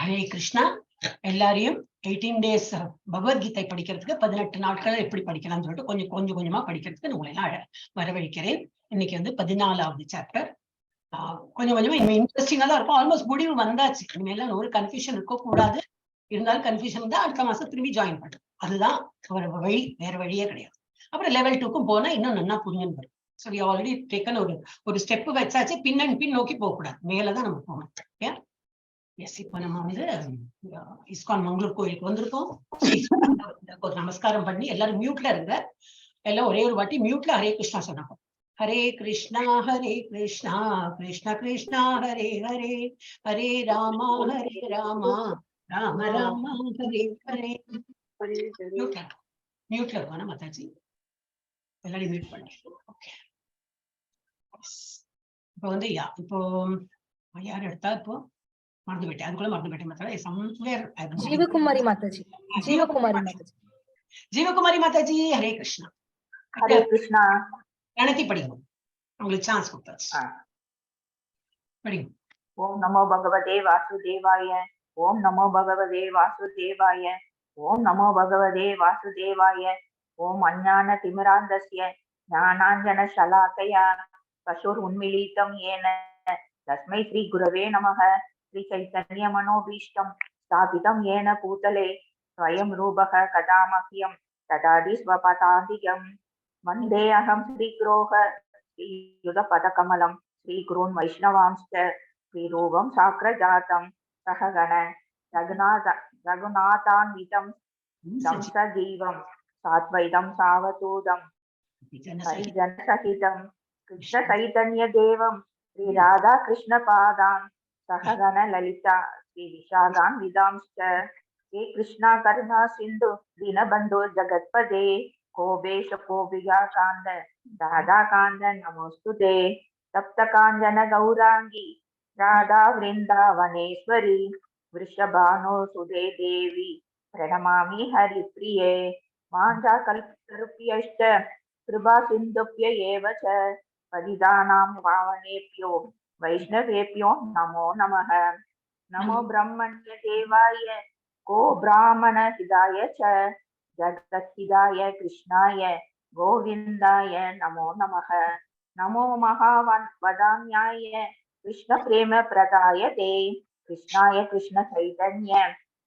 ஹரே கிருஷ்ணா. எல்லாரையும் 18 days பகவத்கீதை படிக்கிறதுக்கு 18 நாட்கள் எப்படி படிக்கலாம்னு சொல்லிட்டு கொஞ்சம் கொஞ்சமா படிக்கிறதுக்கு உங்களை எல்லாம் வரவழைக்கிறேன். இன்னைக்கு 14வது சாப்டர். கொஞ்சம் கொஞ்சமா இன்ட்ரெஸ்டிங்கா தான் இருக்கும். ஆல்மோஸ்ட் முடிவு வந்தாச்சு. இனிமேல ஒரு கன்ஃபியூஷன் இருக்கக்கூடாது. இருந்தாலும் கன்ஃபியூஷன் தான் அடுத்த மாசம் திரும்பி ஜாயின் பண்றோம். அதுதான் வழி, வேற வழியே கிடையாது. அப்புறம் லெவல் 2க்கும் போனா இன்னும் நல்லா புரிஞ்சுன்னு வரும். ஸோ ஆல்ரெடி டேக்கன் ஒரு ஸ்டெப் வச்சாச்சு. பின் நோக்கி போக கூடாது, மேலதான் நம்ம போகணும். ஓகே. எஸ், இப்ப நம்ம இஸ்கான் மங்களூர் கோயிலுக்கு வந்திருக்கோம். ஒரு நமஸ்காரம் பண்ணி எல்லாரும் மியூட்ல இருங்க. எல்லாம் ஒரே ஒரு வாட்டி மியூட்ல ஹரே கிருஷ்ணா சொன்னாங்க. ஹரே கிருஷ்ணா கிருஷ்ண கிருஷ்ணா ஹரே ஹரே, ஹரே ராமா ராம ராம ஹரே ஹரே. மியூட்ல இருக்கான மாதாஜி, எல்லாரும் மியூட் பண்ணி. ஓகே. இப்போ இப்போ யார் எடுத்தா? இப்போ மறந்துவிட்டேன், அதுக்குள்ள மறந்துவிட்டேன். ஜீவகுமாரி மாதாஜி. ஜீவகுமாரி மாதாஜி ஹரே கிருஷ்ணா. ஹரே கிருஷ்ணா. கணத்தி படிங்க, உங்களுக்கு சான்ஸ் கொடுத்தாச்சு. படிங்க. ஓம் நமோ பகவதே வாசுதேவாய. ஓம் நமோ பகவதே வாசுதேவாய. ஓம் நமோ பகவதே வாசுதேவாய. ஓம் அஞ்ஞான திமிராந்தஸ்ய ஞானாஞ்சன ஷலாக்கயா பசுர் உன்மிலிதம் ஏன தஸ்மை ஸ்ரீ குரவே நமः. ஸ்ரீ சைத்தன்ய மனோபீஷ்டம் ஸ்தாபிதம் ஏன பூதலே ஸ்வயம் ரூபக கதாமஹ்யம் ததாதி ஸ்வபதாந்திகம். வந்தே அகம் ஸ்ரீகுரோஹ ஸ்ரீயுத பதகமலம் ஸ்ரீகுருன் வைஷ்ணவாம்ஸ்ச ஸ்ரீரூபம் சாக்ரஜாதம் சககண ரகுநாதான்விதம் சம்சஜீவம் சாத்வைதம் சாவதூதம் ஹரிஜன சகிதம் கிருஷ்ண சைதன்ய தேவம் ஸ்ரீ ராதா கிருஷ்ண பாதான் சககண லலிதா ஸ்ரீ விஷாகான் விதாம்ஸ்ச. ஹே கிருஷ்ணா கருணா சிந்து தீனபந்தோ ஜகத்பதே கோபேஷ கோபிகா காந்த ராதா காந்த நமோஸ்துதே. சப்த காஞ்சன கௌராங்கி ராதா விருந்தாவனேஸ்வரி விருஷபானோ சுதே தேவி பிரணமாமி ஹரி பிரியே. வாஞ்சா கல்பத்ருப்யஷ்ட கிருபா சிந்துப்ய ஏவ ச பதிதானாம் பாவனேப்யோ வைஷ்ணவேப்யோ நமோ நமः. நமோ பிரம்மண்ய தேவாய கோ பிராமண ஹிதாய ச ஜகத்ஹிதாய கிருஷ்ணாய கோவிந்தாய நமோ நமः. நமோ மகாவதான்யாய கிருஷ்ண பிரேம பிரதாய தே கிருஷ்ணாய கிருஷ்ண சைதன்ய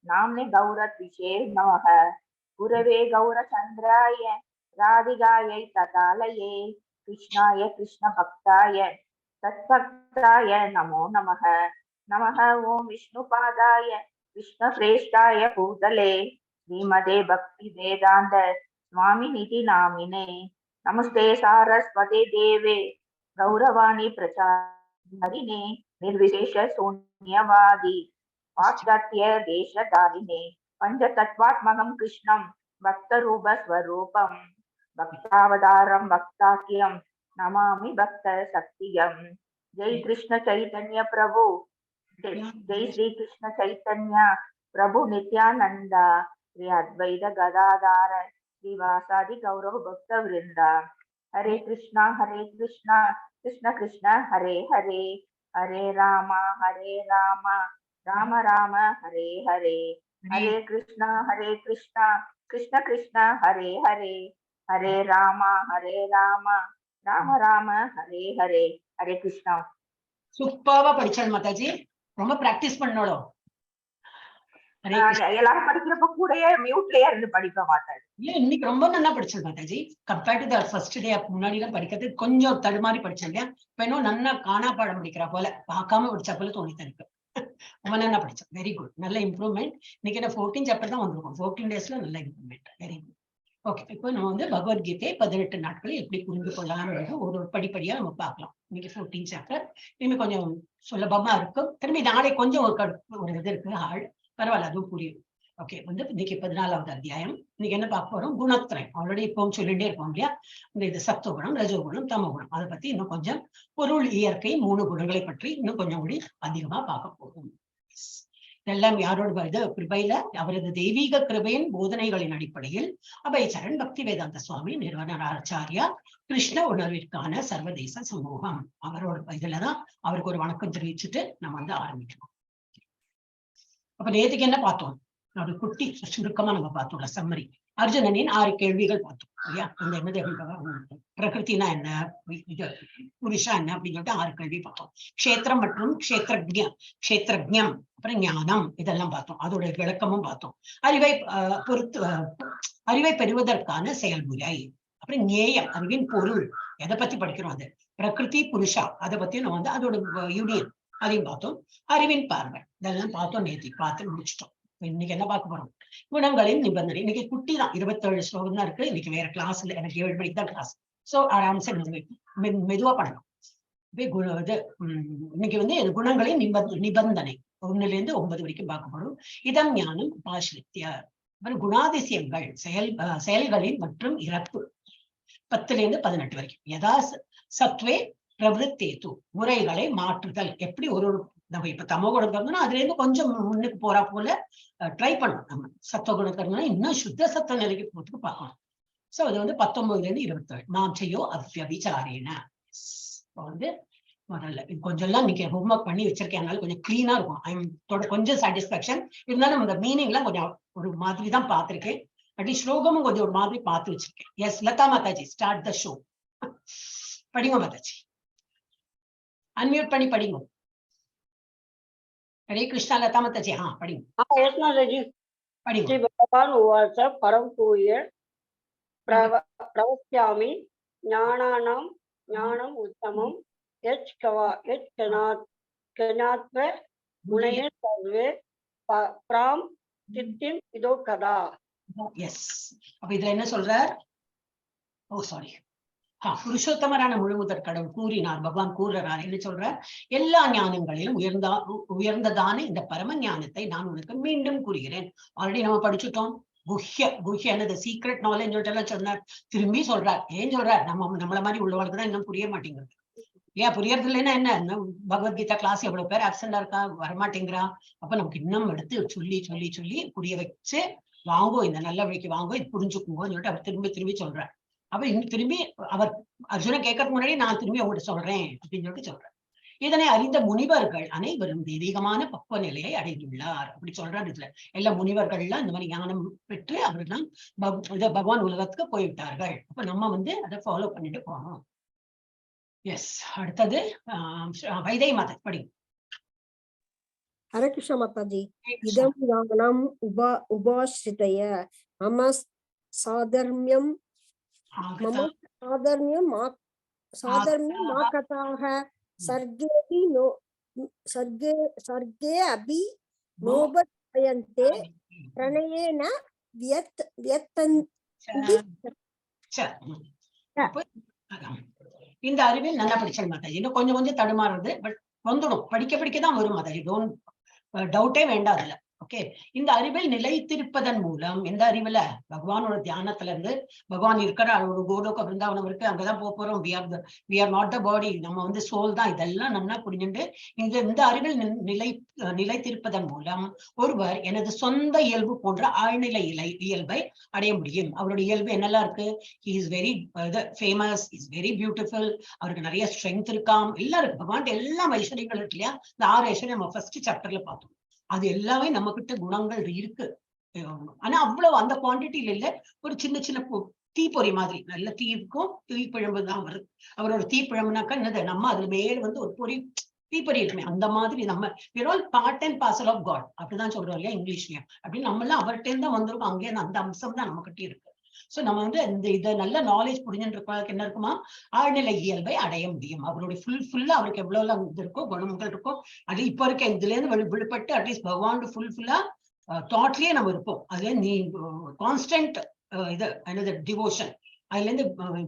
நாம்னே கௌரத்விஷே நமः. குரவே கௌரச்சந்திராய ராதிகாயை ததாலயே கிருஷ்ணாய கிருஷ்ண பக்தாய தத்பக்தாய நமோ நமः. நமः ஓம் விஷ்ணுபாதாய கிருஷ்ண பிரேஷ்டாய பூதலே ஸ்ரீமதே பக்தி வேதாந்த சுவாமி நிதி நாமினே. நமஸ்தே சாரஸ்வதே தேவே கௌரவாணி பிரச்சாரிணே நிர்விசேஷ சூன்யவாதி பாஷ்சாத்ய தேசதாரிணே. பஞ்சதத்வாத்மகம் கிருஷ்ணம் பக்தரூப ஸ்வரூபம் பக்தாவதாரம் பக்தாக்கியம் நமாமி பக்த சக்தியம். ஜெய் கிருஷ்ண சைதன்ய பிரபு, ஜெய் ஸ்ரீ கிருஷ்ண சைத்தன்ய பிரபு நித்யானந்தா ஸ்ரீ அத்வைத கதாதார ஸ்ரீவாசாதி கௌரவ பக்த விருந்தா. ஹரே கிருஷ்ணா கிருஷ்ண கிருஷ்ண ஹரே ஹரே, ஹரே ராமா ராம ராம ஹரே ஹரே. ஹரே கிருஷ்ணா கிருஷ்ண கிருஷ்ண ஹரே ஹரே, ஹரே ராமா ராம ராம ஹரே ஹரே. ஹரே கிருஷ்ணா. சூப்பர்வா படிச்சாள் மாதாஜி, ரொம்ப பிராக்டிஸ் பண்ணணும். எல்லாரும் படிக்கிறப்ப கூடயே மியூட்லயே இருந்து படிக்க மாட்டாரு. இன்னைக்கு ரொம்ப நல்லா படிச்சேன் Mataji. Compared to the first day. முன்னாடி எல்லாம் படிக்கிறது கொஞ்சம் தடுமாறி படிச்சேன் இல்லையா? இப்ப இன்னும் நல்லா காணா பாடம் படிக்கிற போல, பார்க்காம படிச்சா போல தோணித்தான் இருக்கு. ரொம்ப நல்லா படிச்சேன். வெரி குட், நல்ல இம்ப்ரூவ்மெண்ட். இன்னைக்கு 14 சாப்டர் தான் வந்திருக்கும். 14 டேஸ்ல நல்ல இம்ப்ரூவ்மெண்ட். Very good. ஓகே, இப்போ நம்ம பகவத்கீதை 18 நாட்கள் எப்படி புரிந்து கொள்ளலாம் ஒரு படிப்படியா நம்ம பார்க்கலாம். இன்னைக்கு 14 சாப்டர். இனிமே கொஞ்சம் சுலபமா இருக்கும். திரும்பி நாளை கொஞ்சம் ஒரு இது இருக்கு ஆள், பரவாயில்ல, அதுவும் புரியும். ஓகே, இன்னைக்கு 14வது அத்தியாயம். இன்னைக்கு என்ன பார்க்க போறோம்? குணத்திரயம். ஆல்ரெடி இப்பவும் சொல்லிட்டே இருப்போம் இல்லையா? இந்த சத்துவகுணம், ரஜோகுணம், தமோகுணம், அதை பத்தி இன்னும் கொஞ்சம் பொருள், இயற்கை, 3 குணங்களை பற்றி இன்னும் கொஞ்சம் கூடி அதிகமா பார்க்க போறோம். இதெல்லாம் யாரோட கிருபையில, அவரது தெய்வீக கிருபையின் போதனைகளின் அடிப்படையில் அபயச்சரண் பக்தி வேதாந்த சுவாமி நிறுவனராச்சாரியா கிருஷ்ண உணர்விற்கான சர்வதேச சமூகம், அவரோட இதுலதான் அவருக்கு ஒரு வணக்கம் தெரிவிச்சுட்டு நம்ம ஆரம்பிக்கணும். அப்ப நேத்துக்கு என்ன பார்த்தோம்? ஒரு குட்டி சுருக்கமா நம்ம பார்த்தோம் சம்மரி. அர்ஜுனனின் 6 கேள்விகள் பார்த்தோம் இல்லையா? அந்த என்னது பிரகிருத்தினா என்ன, இது புருஷா என்ன அப்படின்னு சொல்லிட்டு 6 கேள்வி பார்த்தோம். க்ஷேத்திரம் மற்றும் க்ஷேத்திரஜம், அப்புறம் ஞானம், இதெல்லாம் பார்த்தோம். அதோட விளக்கமும் பார்த்தோம். அறிவை பெறுவதற்கான செயல்முறை, அப்புறம் ஞேயம், அறிவின் பொருள், எதை பத்தி படிக்கிறோம் அது, பிரகிருதி புருஷா, அதை பத்தி நம்ம வந்து அதோட யூனியன் அதையும் பார்த்தோம். அறிவின் பார்வை, இதெல்லாம் பார்த்தோம். நேத்தி பார்த்து முடிச்சிட்டோம். இன்னைக்கு என்ன பார்க்க போறோம்? குணங்களின் நிபந்தனை. இன்னைக்கு குட்டி தான், 27 ஸ்லோகம் தான் இருக்கு. இன்னைக்கு வேற கிளாஸ்ல, எனக்கு 7 மணிக்கு தான் கிளாஸ். சோ ஆராம்சே மெதுவா பண்ணணும். இன்னைக்கு வந்து குணங்களின் நிபந்தனை 1ல இருந்து 9 வரைக்கும் பார்க்க போறோம். இதம் ஞானம் உபாசிரித்ய. அப்புறம் குணாதிசயங்கள், செயல்களின் மற்றும் இறப்பு 10ல இருந்து 18 வரைக்கும். யதா சத்வே பிரவருத்தேது, முறைகளை மாற்றுதல். எப்படி ஒரு நம்ம இப்ப தமோ குணம் கர்மம்னா அதுல இருந்து கொஞ்சம் முன்னுக்கு போறா போல ட்ரை பண்ணணும். நம்ம சத்துவ குணம் கர்மம்னா இன்னும் சுத்த சத்த நிலைக்கு போறதுக்கு பார்க்கணும். சோ அது வந்து 19ல இருந்து 27. மாம்சையோ அவ்யபிசாரேன. வந்து முதல்ல கொஞ்சம் எல்லாம் நீங்க ஹோம்ஒர்க் பண்ணி வச்சிருக்கேன், கொஞ்சம் கிளீனா இருக்கும். கொஞ்சம் சாட்டிஸ்பாக்சன் இருந்தாலும் அந்த மீனிங் எல்லாம் கொஞ்சம் ஒரு மாதிரி தான் பார்த்திருக்கேன். அட்லீஸ்ட் ஸ்லோகமும் கொஞ்சம் ஒரு மாதிரி பார்த்து வச்சிருக்கேன். Yes Latha Mataji, start the show. படிங்க மாதாஜி, அன்மியூட் பண்ணி படிங்க. हरे कृष्णा लता माताजी, हाँ पढ़िए। यस माताजी। पढ़िए। श्री भगवान उवाच परम पूज्य प्रवक्ष्यामि ज्ञानानां ज्ञानम् उत्तमं यच्कनात्व गुणये सर्वे प्राम चित्तिं इदो कदा। यस, अब இதுல என்ன சொல்றார்? ஓ சாரி, புருஷோத்தமரான முழுமுதற் கடவுள் கூறினார், பகவான் கூறுறார். என்ன சொல்றார்? எல்லா ஞானங்களிலும் உயர்ந்ததான இந்த பரம ஞானத்தை நான் உனக்கு மீண்டும் கூறுகிறேன். ஆல்ரெடி நம்ம படிச்சுட்டோம். குஹ்ய சீக்ரெட் நாலேஜ் எல்லாம் சொன்னார். திரும்பி சொல்றார். ஏன் சொல்றார்? நம்மள மாதிரி உள்ளவங்களுக்கு தான் இன்னும் புரிய மாட்டேங்கிறது. ஏன் புரியறது இல்லைன்னா என்ன? பகவத்கீதா கிளாஸ் எவ்வளவு பேர் ஆப்சென்டா இருக்கா, வரமாட்டேங்கிறா. அப்ப நமக்கு இன்னும் எடுத்து சொல்லி சொல்லி சொல்லி புரிய வச்சு வாங்கோ, இந்த நல்ல வழிக்கு வாங்கோ, இது புரிஞ்சுக்குங்கன்னு சொல்லிட்டு அவர் திரும்பி திரும்பி சொல்றார். அப்ப இன்னும் திரும்பி அவர் அர்ஜுனன் கேட்கறதுக்கு முன்னாடி நான் திரும்பி அவங்கள்ட்ட சொல்றேன் அப்படின்னு சொல்லிட்டு சொல்றேன். இதனை அறிந்த முனிவர்கள் அனைவரும் தெய்வீகமான பக்குவ நிலையை அடைந்துள்ளார் அப்படி சொல்றாரு. இதுல எல்லா முனிவர்கள்லாம் இந்த மாதிரி ஞானம் பெற்று அவர்கள்லாம் பகவான் உலகத்துக்கு போய்விட்டார்கள். அப்ப நம்ம வந்து அதை ஃபாலோ பண்ணிட்டு போகணும். எஸ், அடுத்தது வைதை மாதா படி. हरे कृष्ण माताजी। इदं ज्ञानम् उपाश्रितय मम साधर्म्यं माकताः सर्गे अपि नोपजायन्ते प्रणयेन व्यतन्ति। இந்த அறிவில் நல்லா படிச்சல் மாதாஜி. இன்னும் கொஞ்சம் கொஞ்சம் தடுமாறுறது, பட் வந்துடும். படிக்க படிக்கதான் வரும் மாதாஜி. டோன்ட் டவுட்டே வேண்டாம் அதுல. ஓகே, இந்த அறிவில் நிலைத்திருப்பதன் மூலம், எந்த அறிவுல? பகவானோட தியானத்துல இருந்து பகவான் இருக்கிற ஒரு கோலோக பிருந்தாவனம் இருக்கு, அங்கதான் போறோம். we are not the body, நம்ம வந்து சோல் தான். இதெல்லாம் நல்லா புரிஞ்சுட்டு இந்த அறிவில் நிலைத்திருப்பதன் மூலம் ஒருவர் எனது சொந்த இயல்பு போன்ற ஆழ்நிலை இயல்பை அடைய முடியும். அவருடைய இயல்பு என்னெல்லாம் இருக்கு? he is very famous, he is very beautiful, அவருக்கு நிறைய ஸ்ட்ரென்த் இருக்காம், எல்லாம் இருக்கு. பகவான் எல்லாம் ஐஸ்வர்யங்கள் இருக்கு இல்லையா? இந்த 6 ஐஸ்வர்யம் நம்ம ஃபர்ஸ்ட் சாப்டர்ல பார்த்தோம். அது எல்லாமே நம்ம கிட்ட குணங்கள் இருக்கு. ஆனா அவ்வளவு அந்த குவான்டிட்டியில இல்ல. ஒரு சின்ன சின்ன தீப்பொறி மாதிரி நல்ல தீ இருக்கும், தீப்பிழம்பு தான் வருது. அவரோட தீப்பிழம்புனாக்கா என்னது? நம்ம அதுல மேல வந்து ஒரு பொறி தீப்பொறி இருக்குமே, அந்த மாதிரி நம்ம part and parcel of god அப்படிதான் சொல்றோம் இல்லையா இங்கிலீஷ்லயும். அப்படின்னு நம்ம எல்லாம் அவர்கிட்ட தான் வந்திருக்கோம். அங்கே அந்த அம்சம் தான் நம்ம கிட்ட இருக்கு. சோ நம்ம வந்து இதை நல்ல நாலேஜ் புரிஞ்சுட்டு இருக்கவங்களுக்கு என்ன இருக்குமா? ஆழ்நிலை இயல்பை அடைய முடியும். அவருடைய ஃபுல்லா அவருக்கு எவ்வளவு எல்லாம் இது இருக்கோ, குணங்கள் இருக்கோ, அது இப்ப இருக்க இதுல இருந்து விடுபட்டு அட்லீஸ்ட் பகவான் ஃபுல்லா தாட்லயே நம்ம இருப்போம். அது நீ கான்ஸ்டன்ட் இது என்னது டிவோஷன், அதுல இருந்து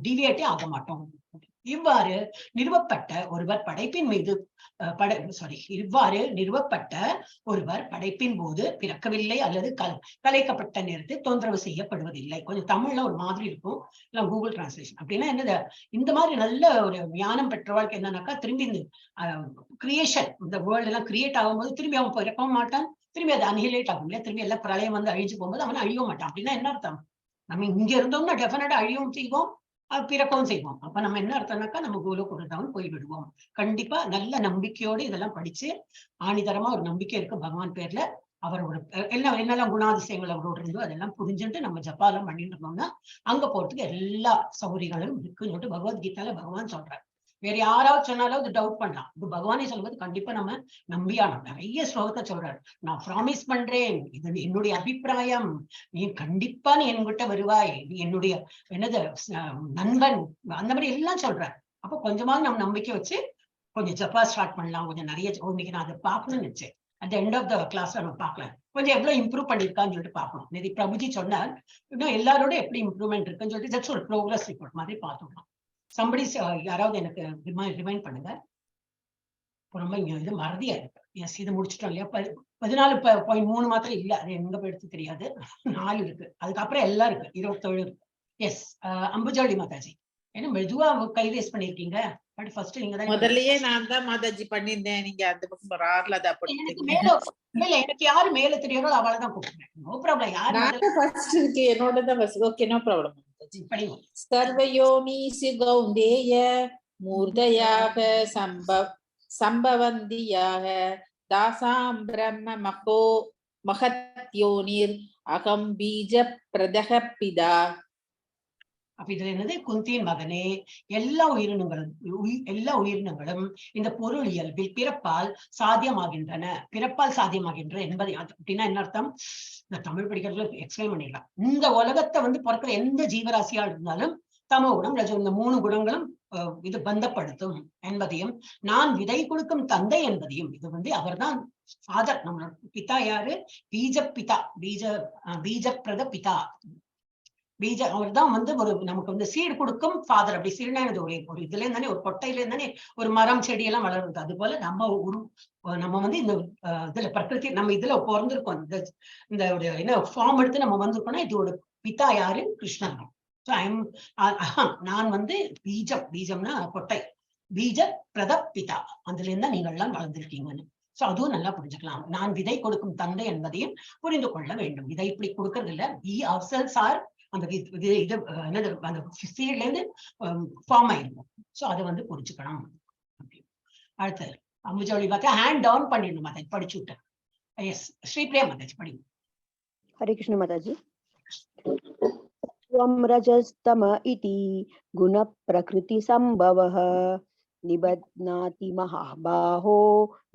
டிவியேட்டே ஆக மாட்டோம். இவ்வாறு நிறுவப்பட்ட ஒருவர் படைப்பின் போது பிறக்கவில்லை அல்லது கலைக்கப்பட்ட நேரத்தில் தொந்தரவு செய்யப்படுவதில்லை. கொஞ்சம் தமிழ்ல ஒரு மாதிரி இருக்கும், இல்ல கூகுள் டிரான்ஸ்லேஷன். அப்படின்னா என்னது? இந்த மாதிரி நல்ல ஒரு ஞானம் பெற்றவாளுக்கு என்னன்னாக்கா, திரும்பி இந்த கிரியேஷன், இந்த வேர்ல்டு எல்லாம் கிரியேட் ஆகும்போது திரும்பி அவன் பிறக்கவும் மாட்டான், திரும்பி அது அனிஹிலேட் ஆகும் இல்லையா? திரும்பி எல்லாம் பிரளயம் வந்து அழிஞ்சு போகும்போது அவன் அழிய மாட்டான். அப்படின்னா என்ன அர்த்தம்? நம்ம இங்க இருந்தோம்னா டெஃபினட்டா அழியவும் செய்வோம், பிறக்கவும் செய்வோம். அப்ப நம்ம என்ன அர்த்தம்னாக்கா, நம்ம கோலோகத்தான் போய் விடுவோம். கண்டிப்பா நல்ல நம்பிக்கையோடு இதெல்லாம் படிச்சு ஆணிதரமா ஒரு நம்பிக்கை இருக்கு பகவான் பேர்ல. அவரோட என்னெல்லாம் குணாதிசயங்கள் அவரோட இருந்தோ அதெல்லாம் புரிஞ்சுட்டு நம்ம ஜப்பாலம் பண்ணிட்டு இருந்தோம்னா அங்க போறதுக்கு எல்லா சௌகரியங்களும் இருக்குன்னு சொல்லிட்டு பகவத்கீதால பகவான் சொல்றாரு. வேற யாராவது சொன்னாலும் அது டவுட் பண்ணலாம். இது பகவானே சொல்வது கண்டிப்பா நம்ம நம்பியானோம். நிறைய ஸ்லோகத்தை சொல்றாரு. நான் ப்ராமிஸ் பண்றேன், இது என்னுடைய அபிப்பிராயம், நீ கண்டிப்பா நீ என்கிட்ட வருவாய், நீ என்னுடைய என்னது நண்பன், அந்த மாதிரி எல்லாம் சொல்றாரு. அப்போ கொஞ்சமாவது நம்ம நம்பிக்கை வச்சு கொஞ்சம் ஜப்பா ஸ்டார்ட் பண்ணலாம். கொஞ்சம் நிறைய இன்னைக்கு நான் அதை பார்க்கணும்னு நினைச்சேன். அட் எண்ட் ஆஃப் த கிளாஸ்ல நம்ம பார்க்கலாம் கொஞ்சம் எவ்வளவு இம்ப்ரூவ் பண்ணிருக்கான்னு சொல்லிட்டு பார்க்கணும். நிதி பிரபுஜி சொன்னார் இன்னும் எல்லாரோட எப்படி இம்ப்ரூவ்மெண்ட் இருக்குன்னு சொல்லிட்டு ஜஸ்ட் ஒரு ப்ரோக்ரஸ் ரிப்போர்ட் மாதிரி பார்த்துக்கலாம். சம்படி யாராவது எனக்கு ரிமைண்ட் பண்ணுங்க. ரொம்ப இங்க இது மறதியா இருக்கு. எஸ், இது முடிச்சுட்டோம் இல்லையா? 14.3 மாத்திரம் இல்ல, அது எங்க போயிடுத்து தெரியாது. 4 இருக்கு, அதுக்கப்புறம் எல்லாம் இருக்கு, 27 இருக்கு. எஸ், அம்புஜாளி மாதாஜி ஏன்னா மெதுவா கை ரேஸ் பண்ணிருக்கீங்க. பட் ஃபர்ஸ்ட் நீங்க தான் முதல்லயே நான் தான் மாதாஜி பண்ணிருந்தேன். நீங்க அந்த பக்கம் வரார்ல அத எனக்கு மேல எனக்கு யாரு மேல தெரியாதோ அவளை தான் கூப்பிடுறேன். No problem. யாரு நான் ஃபர்ஸ்ட் இருக்கு, என்னோட தான் first. Okay, no problem Mataji. படிங்க. சர்வயோனிசி கௌந்தேய மூர்தயாக சம்பவந்தியாக தாசாம் பிரம்ம மகத்யோனிர் அகம் பீஜ பிரதக பிதா. அப்ப இதுல என்னது? குந்தியின் மகனே, எல்லா உயிரினங்களும் இந்த பொருள் இயல்பில் பிறப்பால் சாத்தியமாகின்றன. பிறப்பால் சாத்தியமாகின்றன என்பதை அப்படின்னா என்ன அர்த்தம்? இந்த தமிழ் படிக்கிறதுல எக்ஸ்பிளைன் பண்ணிடலாம். இந்த உலகத்தை பிறக்கிற எந்த ஜீவராசியா இருந்தாலும் தமோ குணம் ரஜோ இந்த 3 குணங்களும் இது பந்தப்படுத்தும் என்பதையும், நான் விதை கொடுக்கும் தந்தை என்பதையும், இது அவர்தான் ஃபாதர். நம்மளோட பிதா யாரு? பீஜ பிதா, பீஜ பிரத பிதா. பீஜ அவர் தான் ஒரு நமக்கு சீடு கொடுக்கும் ஃபாதர். அப்படி சீடுனா ஒரு இதுல இருந்தானே, ஒரு கொட்டையில இருந்தானே ஒரு மரம் செடி எல்லாம் வளருது. அது போல நம்ம இந்த இதுல பிரகிருதி நம்ம இதுல பிறந்திருக்கோம். இந்த என்ன ஃபார்ம் எடுத்து நம்ம வந்திருக்கோம்னா இதோட பிதா யாரு? கிருஷ்ணன். நான் பீஜம்னா கொட்டை, பீஜ பிரத பிதா, அதுல இருந்தா நீங்கள் எல்லாம் வளர்ந்திருக்கீங்கன்னு. சோ அதுவும் நல்லா புரிஞ்சுக்கலாம். நான் விதை கொடுக்கும் தந்தை என்பதையும் புரிந்து கொள்ள வேண்டும். இதை இப்படி கொடுக்கறது இல்ல, ஆர் அந்த என்னது அந்த சீட்ல இருந்து ஃபார்ம் ஆயிருக்கும். சோ அதை புரிஞ்சுக்கணும். அடுத்தது அம்புஜாவளி பார்த்தா ஹேண்ட் டவுன் பண்ணிடணும் மாதாஜி, படிச்சு விட்டேன். எஸ், ஸ்ரீபிரியா மாதாஜி படிங்க. हरे कृष्ण माताजी। त्वं रजस्तम इति गुण प्रकृति संभवः निबध्नाति महाबाहो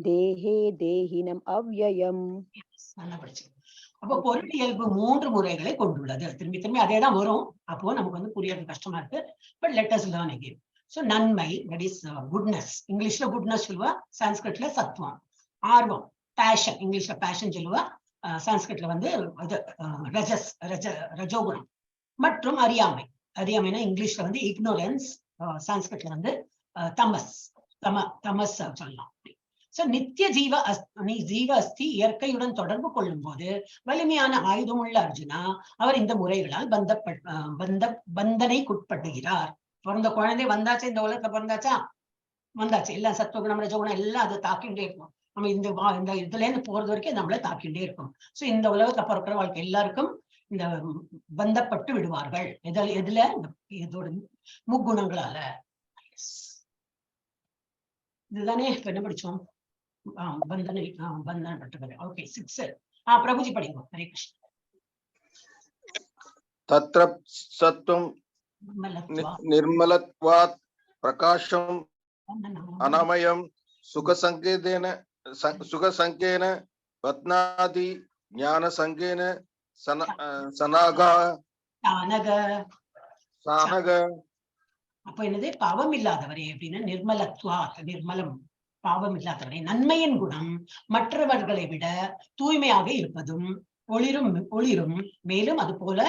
देहे देहिनम् अव्ययम्. நல்லா படிச்சு. அப்போ பொருள் இயல்பு 3 முறைகளை கொண்டுள்ளது. திரும்பி திரும்பி அதே தான் வரும். அப்போ நமக்கு புரியறது கஷ்டமா இருக்கு. But let us learn again. So நன்மை, தட் இஸ் குட்னஸ். இங்கிலீஷ்ல குட்னஸ் சொல்லுவா, சான்ஸ்கிரிட்ல சத்வம். ஆர்வம், பேஷன், இங்கிலீஷ்ல பேஷன் சொல்லுவா, சான்ஸ்கிரிட்ல ரஜோகுணம். மற்றும் அறியாமை, அறியாமைனா இங்கிலீஷ்ல இக்னோரன்ஸ், சான்ஸ்கிரிட்ல தமஸ் சொல்லலாம். சோ நித்திய ஜீவ அஸ்தி இயற்கையுடன் தொடர்பு கொள்ளும் போது வலிமையான ஆயுதமுள்ள அர்ஜுனா அவர் இந்த முறைகளால் பந்தனைக்குட்படுகிறார். பிறந்த குழந்தை வந்தாச்சு, இந்த உலகத்துல வந்தாச்சு, எல்லாம் சத்துவகுணம் ரஜகுணம் எல்லாம் அதை தாக்கிண்டே இருக்கும். நம்ம இந்த இதுல இருந்து போறது வரைக்கும் நம்மள தாக்கிண்டே இருக்கும். சோ இந்த உலகத்துல பிறக்கிற வாழ்க்கை எல்லாருக்கும் இந்த பந்தப்பட்டு விடுவார்கள். எதுல? இதோட முக்குணங்களால. இதுதானே இப்ப என்ன படிச்சோம்? பந்தனப்பட்டது. ஓகே, 6. பிரபுஜி படிங்க. ஹரே கிருஷ்ண. தத்ர சத்வம் நிர்மலத்வாத் பிரகாசம் அனமயம் சுகசங்கேன பத்னாதி ஞான சங்கேன சனாக. அப்ப என்னது? பாவம் இல்லாதவரே அப்படின்னா நிர்மலத்வா, நிர்மலம் பாவம் இல்லாதவரே. நன்மையின் குணம் மற்றவர்களை விட தூய்மையாக இருப்பதும் ஒளிரும். மேலும் அது போல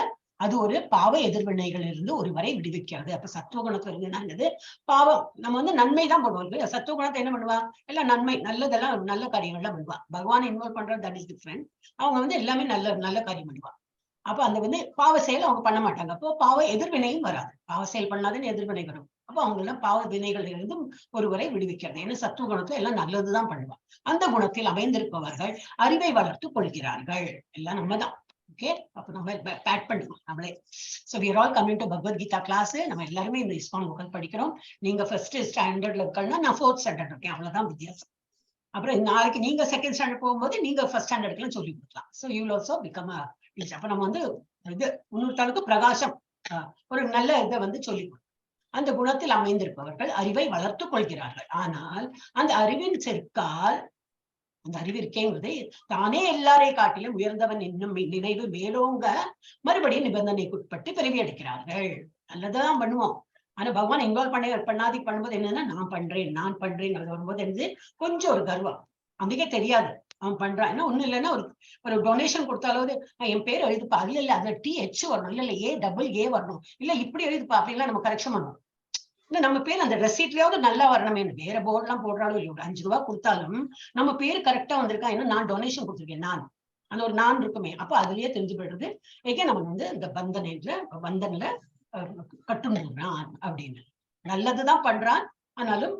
அது ஒரு பாவ எதிர்வினைகள் இருந்து ஒருவரை விடுவிக்கிறது. அப்ப சத்துவகுணத்துல இருந்து என்னது? பாவம். நம்ம நன்மை தான் பண்ணுவோம். சத்துவகுணத்தை என்ன பண்ணுவா? எல்லாம் நன்மை, நல்லதெல்லாம் நல்ல காரியங்கள்லாம் பண்ணுவா. பகவான் இன்வால்வ் பண்றது தட் இஸ் டிஃபரெண்ட். அவங்க எல்லாமே நல்ல காரியம் பண்ணுவா. அப்ப அந்த பாவ செயல் அவங்க பண்ண மாட்டாங்க. அப்போ பாவ எதிர்வினையும் வராது. பாவ செயல் பண்ணாதுன்னு எதிர்வினை வரும். அப்போ அவங்க எல்லாம் பாவ வினைகள் இருந்து ஒருவரை விடுவிக்கிறது. ஏன்னா சத்துவ குணத்துல எல்லாம் நல்லதுதான் பண்ணுவா. அந்த குணத்தில் அமைந்திருப்பவர்கள் அறிவை வளர்த்துக் கொள்கிறார்கள். எல்லாம் நம்மதான். ஓகே, அப்ப நம்ம பேட் பண்ணுவோம் நம்மளே. So we are all coming to Bhagavad Gita class. நம்ம எல்லாருமே இந்த இஸ்கான் புக் படிக்கிறோம். நீங்க ஃபர்ஸ்ட் ஸ்டாண்டர்ட்ல இருக்கீங்கன்னா நான் 4th ஸ்டாண்டர்ட் இருக்கேன். அவ்வளவுதான் வித்தியாசம். அப்புறம் நாளைக்கு நீங்க செகண்ட் ஸ்டாண்டர்ட் போகும்போது நீங்க ஃபர்ஸ்ட் ஸ்டாண்டர்ட்லாம் சொல்லி கொடுக்கலாம். So you also become a teacher. அப்ப நம்ம வந்து இது இன்னொருத்தருக்கு பிரகாசம் ஒரு நல்ல இதை வந்து சொல்லி கொடுக்கும். அந்த குணத்தில் அமைந்திருப்பவர்கள் அறிவை வளர்த்துக் கொள்கிறார்கள். ஆனால் அந்த அறிவின் செருக்கால் அந்த அறிவு இருக்கேங்கிறது தானே எல்லாரை காட்டிலும் உயர்ந்தவன் என்னும் நினைவு மேலோங்க மறுபடியும் நிபந்தனைக்குட்பட்டு பிறவி எடுக்கிறார்கள். நல்லதான் பண்ணுவோம். ஆனா பகவான் இன்வால்வ் பண்ணாதி பண்ணும்போது என்னன்னா நான் பண்றேன் அது வரும்போது என்னது கொஞ்சம் ஒரு கர்வம். అందుకే தெரியாது அவன் பண்றான். என்ன ஒண்ணும் இல்லைன்னா ஒரு டொனேஷன் கொடுத்தாலும் என் பேர் எழுதுப்பா, இல்ல அது TH வரணும், இல்ல A வரணும், இல்ல இப்படி எழுதுப்பா அப்படின்லாம் நம்ம கரெக்ஷன் பண்ணுவோம். இல்ல நம்ம பேர் அந்த ரெசிப்ட்லயாவது நல்லா வரணுமே. வேற போர்டு எல்லாம் போடுறாலும் இல்லையோ, 5 ரூபாய் கொடுத்தாலும் நம்ம பேரு கரெக்டா வந்திருக்கா, ஏன்னா நான் டொனேஷன் கொடுத்துருக்கேன், நான் அந்த ஒரு நான் இருக்குமே. அப்ப அதுலயே தெரிஞ்சு போயிடுறது ஏகே நம்ம வந்து இந்த பந்தன்ல கட்டுண்டான் அப்படின்னு. நல்லதுதான் பண்றான், ஆனாலும்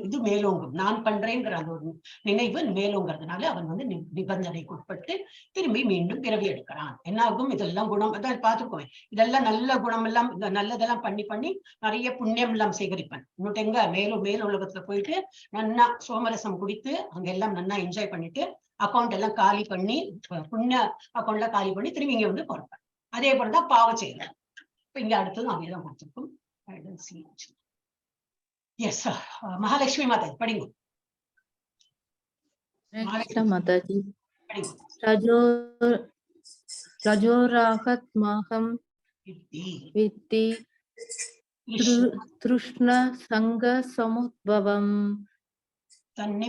இது மேலோங்கும். நான் பண்றேங்கிற அந்த ஒரு நினைவு மேலோங்கிறதுனால அவன் வந்து நிபந்தனைக்கு உட்பட்டு திரும்பி மீண்டும் பிறவி எடுக்கிறான். என்ன ஆகும்? இதெல்லாம் குணம் அதான் பார்த்துக்கோங்க. இதெல்லாம் நல்ல குணம் எல்லாம் நல்லதெல்லாம் பண்ணி நிறைய புண்ணியம் எல்லாம் சேகரிப்பேன். இன்னொட்டு எங்க மேல் உலகத்துல போயிட்டு நன்னா சோமரசம் குடித்து அங்க எல்லாம் நன்னா என்ஜாய் பண்ணிட்டு அக்கௌண்ட் எல்லாம் காலி பண்ணி புண்ணிய அக்கௌண்ட்ல காலி பண்ணி திரும்பி இங்க வந்து பொறுப்பேன். அதே போலதான் பாவம் செய்யறேன். இப்ப இங்க அடுத்ததும் அதேதான் கொடுத்துருக்கும். எஸ் மகாலட்சுமி மாதாஜி படிங்க. மாதாஜி படிங்க. ரஜோராகத்மாகம் வித்தி திருஷ்ண சங்க சமுத்பவம் தத்னி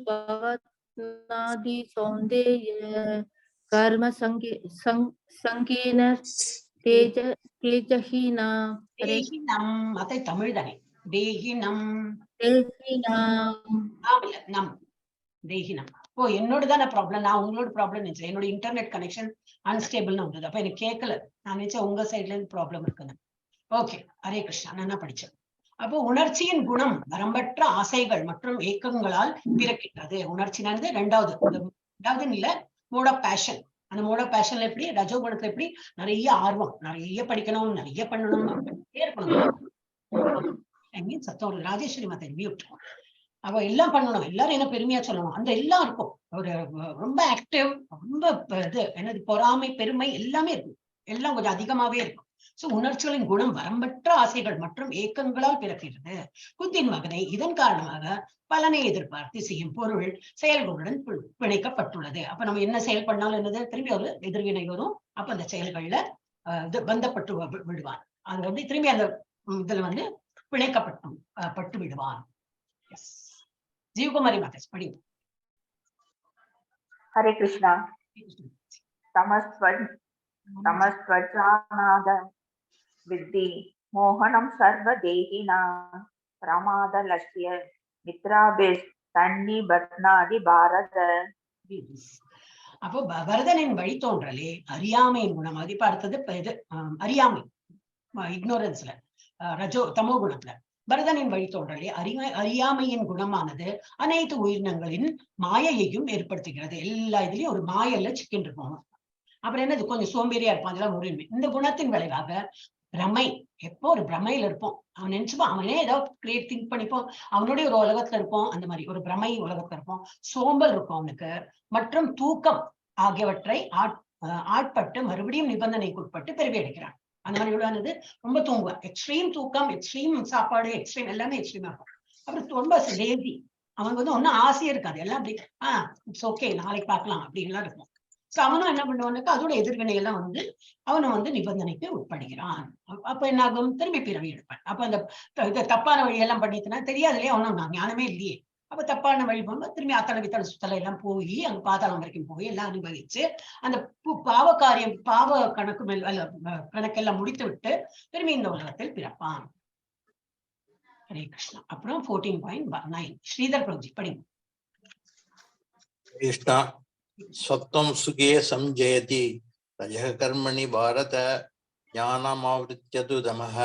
பவத்னாதி சௌந்தேய கர்ம சங்கேன தேஜஹீனம். அதை தமிழ் தானே. தேஹினம் தேஹினம். ஓ என்னோடதான ப்ராப்ளம், நான் உங்களோட ப்ராப்ளம் நினைச்சேன். என்னோட இன்டர்நெட் கனெக்ஷன் அன்ஸ்டேபிள்னு வந்தது. அப்ப எனக்கு கேட்கல. நான் நினைச்சேன் உங்க சைட்ல இருந்து ப்ராப்ளம் இருக்குன்னு. ஓகே, ஹரே கிருஷ்ணா. நான் படிச்சேன். அப்போ உணர்ச்சியின் குணம் வரம்பற்ற ஆசைகள் மற்றும் ஏக்கங்களால் பிறக்கின்றது. உணர்ச்சினானது ரெண்டாவது இல்ல, மோட் ஆஃப் பேஷன். அந்த மோட் ஆஃப் பேஷன்ல எப்படி ரஜோ குணத்துல எப்படி நிறைய ஆர்வம், நிறைய படிக்கணும், நிறைய பண்ணணும், சத்தம். ராஜேஸ்வரி மாதா மியூட். அவ எல்லாம் பண்ணணும், எல்லாரும் என்ன பெருமையா சொல்லணும், அந்த எல்லாம் இருக்கும். ஒரு ரொம்ப ஆக்டிவ், ரொம்ப இது என்னது பொறாமை, பெருமை எல்லாமே இருக்கும். எல்லாம் கொஞ்சம் அதிகமாவே இருக்கும். சோ உணர்ச்சிகளின் குணம் வரம்பற்ற ஆசைகள் மற்றும் ஏக்கங்களால் பிறக்கிறது. குந்தின் மகனை இதன் காரணமாக பலனை எதிர்பார்த்து செய்யும் பொருள் செயல்களுடன் பிணைக்கப்பட்டுள்ளது. அப்ப நம்ம என்ன செயல் பண்ணாலும் என்னது திரும்பி ஒரு எதிர்வினை வரும். அப்ப அந்த செயல்கள்ல பந்தப்பட்டு விடுவான். அது வந்து திரும்பி அந்த இதுல வந்து பிணைக்கப்பட்டு விடுவான். ஜீவகுமாரி மாதாஜி படி. ஹரே கிருஷ்ணா. தமஸ்வஜாநாத வித்தி மோகனம் சர்வ தேகினா பிரமாத லட்சிய மித்ராபேஸ் தன்னி பத்னாதி பாரத. அப்போ பரதனின் வழித்தோன்றலே அறியாமையின் குணம். அது இப்ப அடுத்தது இது அறியாமை, இக்னோரன்ஸ்ல தமோ குணத்துல பரதனின் வழித்தோன்றலே அறியாமையின் குணமானது அனைத்து உயிரினங்களின் மாயையையும் ஏற்படுத்துகிறது. எல்லா இதுலயும் ஒரு மாயல்ல சிக்கின்னு இருக்கும். அப்புறம் என்னது கொஞ்சம் சோம்பேறியா இருப்பான், அதெல்லாம் உரிமை. இந்த குணத்தின் விளைவாக பிரமை, எப்போ ஒரு பிரமையில இருப்போம். அவன் நினைச்சுப்போம், அவனே ஏதாவது கிரியேட் திங்க் பண்ணிப்போம், அவனுடைய ஒரு உலகத்துல இருப்போம். அந்த மாதிரி ஒரு பிரமை உலகத்துல இருப்போம். சோம்பல் இருக்கும் அவனுக்கு. மற்றும் தூக்கம் ஆகியவற்றை ஆட்பட்டு மறுபடியும் நிபந்தனைக்கு உட்பட்டு பிறவி எடுக்கிறான். அந்த மாதிரி உள்ளது ரொம்ப தூங்குவான். எக்ஸ்ட்ரீம் தூக்கம், எக்ஸ்ட்ரீம் சாப்பாடு, எக்ஸ்ட்ரீம் எல்லாமே எக்ஸ்ட்ரீமா இருக்கும். அப்புறம் ரொம்ப லேசி. அவனுக்கு வந்து ஒன்னும் ஆசையே இருக்காது. எல்லாம் அப்படி இட்ஸ் ஓகே, நாளைக்கு பார்க்கலாம் அப்படின்லாம் இருக்கும். சோ அவனும் என்ன பண்ணுவானுக்கு அதோட எதிர்வினை எல்லாம் வந்து அவனும் வந்து நிபந்தனைக்கு உட்படுகிறான். அப்ப என்ன ஆகும்? திரும்பி பிறவி எடுப்பான். அப்ப அந்த தப்பான வழியெல்லாம் பண்ணிட்டுனா தெரியாதுலயே, அவனும் ஞானமே இல்லையே. அப்ப தப்பான வழி போகும்போது திரும்பி அத்தனை வித்தலை சுத்தலை எல்லாம் போய் அங்க பாதாளம் வரைக்கும் போய் எல்லாம் அனுபவிச்சு அந்த பாவ கணக்கெல்லாம் முடித்து விட்டு திரும்பி இந்த உலகத்தில் பிறப்பான். ஹரே கிருஷ்ணா. அப்புறம் 14.9 ஸ்ரீதர் பிரபுஜி படிங்க. கிருஷ்ணா. சத்வம் சுகே சம்ஜயதி ரஜக கர்மணி பாரத ஞானமாவிருத்யது தமஹ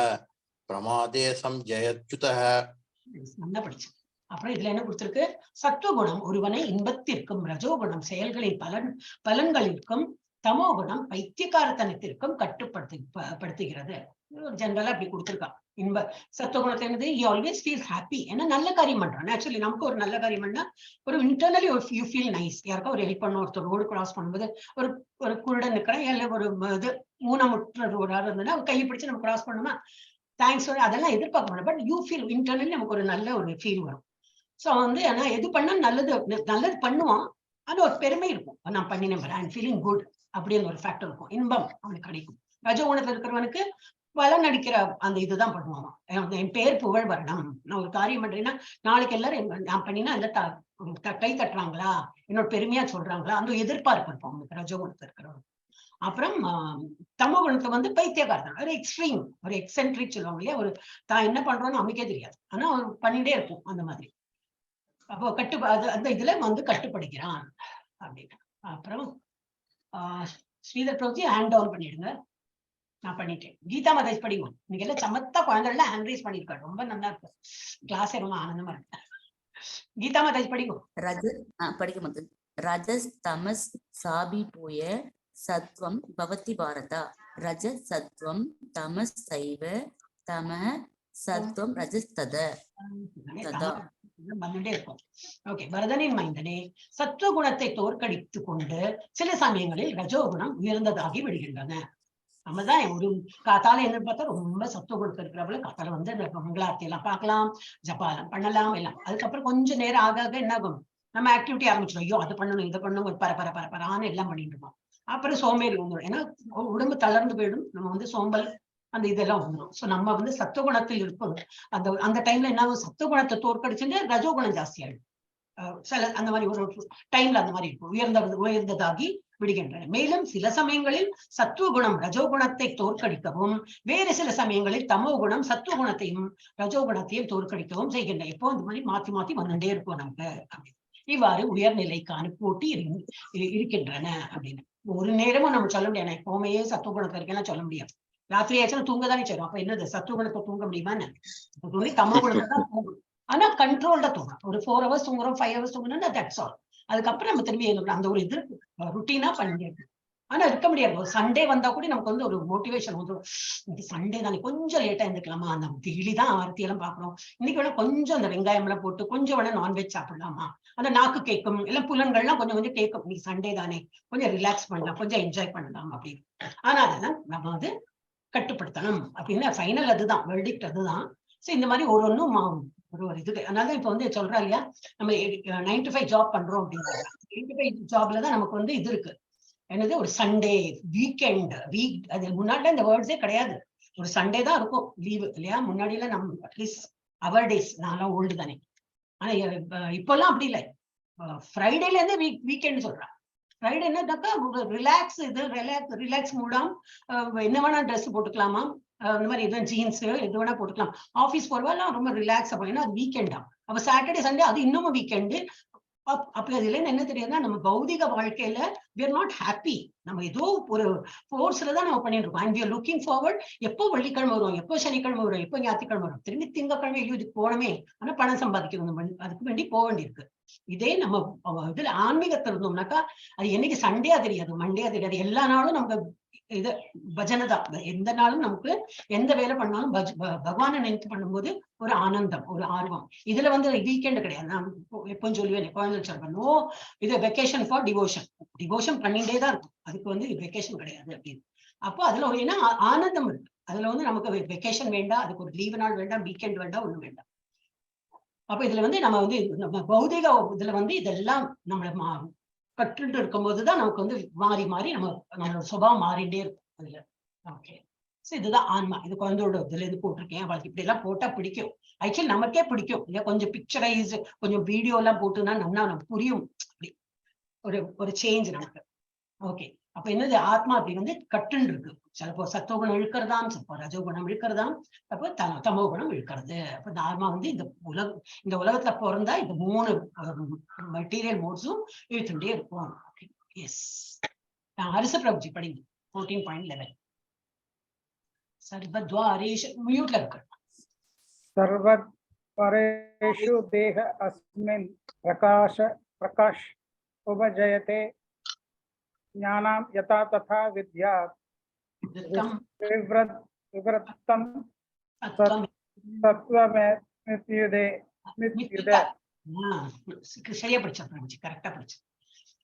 பிரமாதே சம்ஜயத்யுதஹ. நல்லா படிச்சு. அப்புறம் இதுல என்ன கொடுத்திருக்கு? சத்துவகுணம் ஒருவனை இன்பத்திற்கும், ரஜோகுணம் செயல்களின் பலன்களிற்கும், தமோகுணம் பைத்தியக்காரத்தனத்திற்கும் கட்டுப்படுத்துகிறது. ஜெனரலா அப்படி கொடுத்திருக்கான். இன்ப சத்துவகுணத்தை என்னது he always feels happy. ஏன்னா நல்ல காரியம் பண்றான். ஆக்சுவலி நமக்கு ஒரு நல்ல காரியம் பண்ணா ஒரு இன்டர்னலி யூ ஃபீல் நைஸ். யாருக்கா ஒரு ஹெல்ப் பண்ண, ஒருத்தர் ரோடு கிராஸ் பண்ணும்போது ஒரு ஒரு குருடன் நிற்கிறேன், இல்லை ஒரு இது ஊனமுற்ற ரோடாக இருந்ததுன்னா கையை பிடிச்சு நம்ம கிராஸ் பண்ணுமா, தேங்க்ஸ் அதெல்லாம் எதிர்பார்க்க முடியும். பட் யூ ஃபீல் இன்டர்னலி நமக்கு ஒரு நல்ல ஒரு ஃபீல் வரும். ஸோ வந்து ஆனா எது பண்ணா நல்லது பண்ணுவான், அது ஒரு பெருமை இருக்கும். நான் பண்ணினேன், ஐ எம் ஃபீலிங் குட் அப்படின்னு ஒரு ஃபேக்டர் இருக்கும். இன்பம் அவனுக்கு கிடைக்கும். ரஜோகுணத்துல இருக்கிறவனுக்கு பலன் அடிக்கிற அந்த இதுதான் பண்ணுவான். என் பேர் புகழ் வரணும், நான் ஒரு காரியம் பண்றேன்னா நாளைக்கு எல்லாரும் நான் பண்ணினா அந்த கை தட்டுறாங்களா, என்னோட பெருமையா சொல்றாங்களா, அந்த எதிர்பார்ப்பு இருக்கும் அவனுக்கு ரஜோகுணத்துல இருக்கிறவன். அப்புறம் தமோ குணத்தை வந்து பைத்தியக்காரன், ஒரு எக்ஸ்ட்ரீம், ஒரு எக்ஸென்ட்ரிக் சொல்லுவாங்க இல்லையா, ஒரு தான் என்ன பண்றோம்னு நமக்கே தெரியாது, ஆனா அவன் பண்ணிட்டே இருக்கும் அந்த மாதிரி. அப்போ அந்த இதுல வந்து கட்டுப்படுகிறான் அப்படின்னு. அப்புறம் ஸ்ரீதர் பிரபுஜி ஹேண்ட் டவுன் பண்ணிடுங்க. நான் பண்ணிட்டேன். கீதா மாதாஜ் படிக்கும். இன்னைக்கு எல்லாம் சமத்தா குழந்தைல ஹேண்ட் ரைஸ் பண்ணிருக்காரு, ரொம்ப நல்லா இருக்கு, கிளாஸ் ரொம்ப ஆனந்தமா இருக்கு. கீதா மாதாஜ் படிக்கும். படிக்க மாட்டேன். ரஜஸ் தமஸ் சாபி போய சத்வம் பவதி பாரதா. ரஜ சத்வம் தமஸ் சைவ தம சத்வம் ரஜஸ்தத ததா. வந்துட்டே இருக்கும். ஓகே, பரதனின் மைந்தனே, சத்துவகுணத்தை தோற்கடித்து கொண்டு சில சமயங்களில் ரஜோகுணம் உயர்ந்ததாகி விடுகின்றன. நம்மதான் ஒரு காத்தால என்ன பார்த்தா ரொம்ப சத்துவகுணத்தை இருக்கிறவள காத்தால வந்து மங்களார்த்தி எல்லாம் பார்க்கலாம், ஜபாலம் பண்ணலாம் எல்லாம். அதுக்கப்புறம் கொஞ்சம் நேரம் ஆக என்ன ஆகும், நம்ம ஆக்டிவிட்டி ஆரம்பிச்சிடும். ஐயோ அது பண்ணணும் இதை பண்ணணும், பரபரான்னு எல்லாம் பண்ணிட்டு இருப்போம். அப்புறம் சோம்பேறி வந்துடும். ஏன்னா உடம்பு தளர்ந்து போயிடும், நம்ம வந்து சோம்பல் அந்த இதெல்லாம் வந்துடும். ஸோ நம்ம வந்து சத்துவகுணத்தில் இருப்போம். அந்த டைம்ல என்ன ஆகும், சத்துவகுணத்தை தோற்கடிச்சுட்டு ரஜோகுணம் ஜாஸ்தியாயிடும். சில அந்த மாதிரி ஒரு டைம்ல அந்த மாதிரி இருக்கும், உயர்ந்ததாகி விடுகின்றன. மேலும் சில சமயங்களில் சத்துவகுணம் ரஜோகுணத்தை தோற்கடிக்கவும், வேறு சில சமயங்களில் தமோ குணம் சத்துவகுணத்தையும் ரஜோகுணத்தையும் தோற்கடிக்கவும் செய்கின்றன. இப்போ இந்த மாதிரி மாத்தி மாத்தி வந்துட்டே இருக்கும் நமக்கு. இவ்வாறு உயர்நிலைக்கான போட்டி இருக்கின்றன அப்படின்னு. ஒரு நேரமும் நம்ம சொல்ல முடியாது எப்பவுமே சத்துவகுணத்தை இருக்கேன்னா சொல்ல முடியாது. ராத்திரி ஆச்சுன்னா தூங்க தானே செய்யும். அப்ப என்னது சத்துவகுணத்தை தூங்க முடியுமா? தமோ குணத்தை தான் தூங்கும், ஆனா கண்ட்ரோல்டா தூங்கணும். ஒரு 4 hours தூங்குறோம், 5 hours தூங்கணும்னா தட்ஸ் ஆல். அதுக்கப்புறம் நம்ம திரும்பி அந்த ஒரு இது ருட்டீனா பண்ணிட்டு. ஆனா இருக்க முடியாது. சண்டே வந்தா கூட நமக்கு வந்து ஒரு மோட்டிவேஷன் வந்துடும். இன்னைக்கு சண்டே தானே, கொஞ்சம் லேட்டா இருந்துக்கலாமா, அந்த டெய்லி தான் ஆர்த்தி எல்லாம் பாக்குறோம், இன்னைக்கு வேணா கொஞ்சம் அந்த வெங்காயம் எல்லாம் போட்டு கொஞ்சம் வேணா நான்வெஜ் சாப்பிடலாமா, அந்த நாக்கு கேட்கும், எல்லாம் புலன்கள்லாம் கொஞ்சம் கொஞ்சம் கேட்கும். இன்னைக்கு சண்டே தானே, கொஞ்சம் ரிலாக்ஸ் பண்ணலாம், கொஞ்சம் என்ஜாய் பண்ணலாம் அப்படின்னு. ஆனா அதெல்லாம் நம்ம வந்து கட்டுப்படுத்தணும் அப்படின்னு ஃபைனல் அதுதான், வெர்டிக்ட் அதுதான். ஸோ இந்த மாதிரி ஒன்றும் ஒரு இது. அதனால இப்ப வந்து சொல்றா இல்லையா, நம்ம 9 to 5 ஜாப் பண்றோம் அப்படின்னா 9 to 5 ஜாப்ல தான் நமக்கு வந்து இது இருக்கு, என்னது ஒரு சண்டே வீக்கெண்ட் அது முன்னாடி இந்த வேர்ட்ஸே கிடையாது. ஒரு சண்டே தான் இருக்கும் லீவு இல்லையா. முன்னாடி எல்லாம் நம்ம அட்லீஸ்ட் அவர் டேஸ், நான்லாம் ஓல்டு தானே. ஆனா இப்பெல்லாம் அப்படி இல்லை, ஃப்ரைடேல இருந்து வீக்கெண்ட் சொல்றான். ஃப்ரைடே என்னக்கா ரிலாக்ஸ், இது ரிலாக்ஸ் மூடாம், என்ன வேணா ட்ரெஸ் போட்டுக்கலாமா, இந்த மாதிரி எதுவும் ஜீன்ஸ் எது வேணா போட்டுக்கலாம். ஆஃபீஸ் போறவெல்லாம் ரொம்ப ரிலாக்ஸ் அப்படின்னா அது வீக்கெண்டா. அப்ப சாட்டர்டே சண்டே அது இன்னமும் வீக்கெண்டு. அப்ப அதுல என்ன தெரியுதுன்னா, நம்ம பௌதிக வாழ்க்கையில we are not happy. நம்ம ஏதோ ஒரு ஃபோர்ஸ்ல தான் நம்ம பண்ணிட்டு இருக்கோம். and we are looking forward. எப்போ வெள்ளிக்கிழமை வரும், எப்போ சனிக்கிழமை வரும், எப்போ ஞாயிற்றுக்கிழமை வரும், திரும்பி திங்கக்கிழமை ஐயோ இதுக்கு போனமே, ஆனா பணம் சம்பாதிக்கணும், அதுக்கு வேண்டி போக வேண்டியிருக்கு. இதே நம்ம இதுல ஆன்மீகத்துல இருந்தோம்னாக்கா அது என்னைக்கு சண்டேயா தெரியாது, மண்டேயா தெரியாது, எல்லா நாளும் நமக்கு இது பஜனை தான். எந்த நாளும் நமக்கு எந்த வேலை பண்ணாலும் பகவானை நினைத்து பண்ணும்போது ஒரு ஆனந்தம், ஒரு ஆர்வம். இதுல வந்து வீக்கெண்ட் கிடையாது. நான் எப்பவும் சொல்லுவேன், குழந்தை சொல்றேன், நோ இது வெக்கேஷன் ஃபார் டிவோஷன். டிவோஷன் பண்ணிட்டே தான் இருக்கும், அதுக்கு வந்து வெக்கேஷன் கிடையாது அப்படின்னு. அப்போ அதுல ஏன்னா ஆனந்தம் இருக்கு. அதுல வந்து நமக்கு வெக்கேஷன் வேண்டாம், அதுக்கு ஒரு லீவு நாள் வேண்டாம், வீக்கெண்ட் வேண்டாம், ஒண்ணும் வேண்டாம். அப்ப இதுல வந்து நம்ம வந்து நம்ம பௌதிக இதுல வந்து இதெல்லாம் நம்மள கற்றுட்டு இருக்கும் போதுதான் நமக்கு வந்து மாறி மாறி நம்மளோட சுபாவம் மாறிட்டே இருக்கும் அதுல. ஓகே, சோ இதுதான் ஆன்மா. இது குழந்தையோட இதுல இருந்து போட்டிருக்கேன். அவளுக்கு இப்படி எல்லாம் போட்டா பிடிக்கும். ஆக்சுவலி நமக்கே பிடிக்கும் இல்லையா, கொஞ்சம் பிக்சரைஸ், கொஞ்சம் வீடியோ எல்லாம் போட்டுனா நல்லா நமக்கு புரியும். அப்படி ஒரு சேஞ்ச் நமக்கு. ஓகே, அப்ப என்னது ஆத்மா அப்படி வந்து கட்டுன்னு இருக்கு. சிலப்போ சத்துவகுணம் இழுக்கிறதாம், சிலப்போ ரஜோகுணம் இழுக்கிறதாம், அப்போ தமோ குணம் இழுக்கிறது. அப்ப இந்த ஆத்மா வந்து இந்த உலகத்துல பிறந்தா இந்த 3 மெட்டீரியல் மோட்ஸும் இழுத்துட்டே இருக்கும். எஸ், ஹரிச பிரபுஜி படிங்க 14.11. சர்வத்வாரேஷு மியூட்ல இருக்கு. सर्वपरेषु देह अस्मिन् प्रकाश उपजयते ज्ञानां यथा तथा विद्यात् विवृत्तं சத்வமித்யுதே மித்யுதே. சரியா படிச்சா கரெக்டா படிச்சா.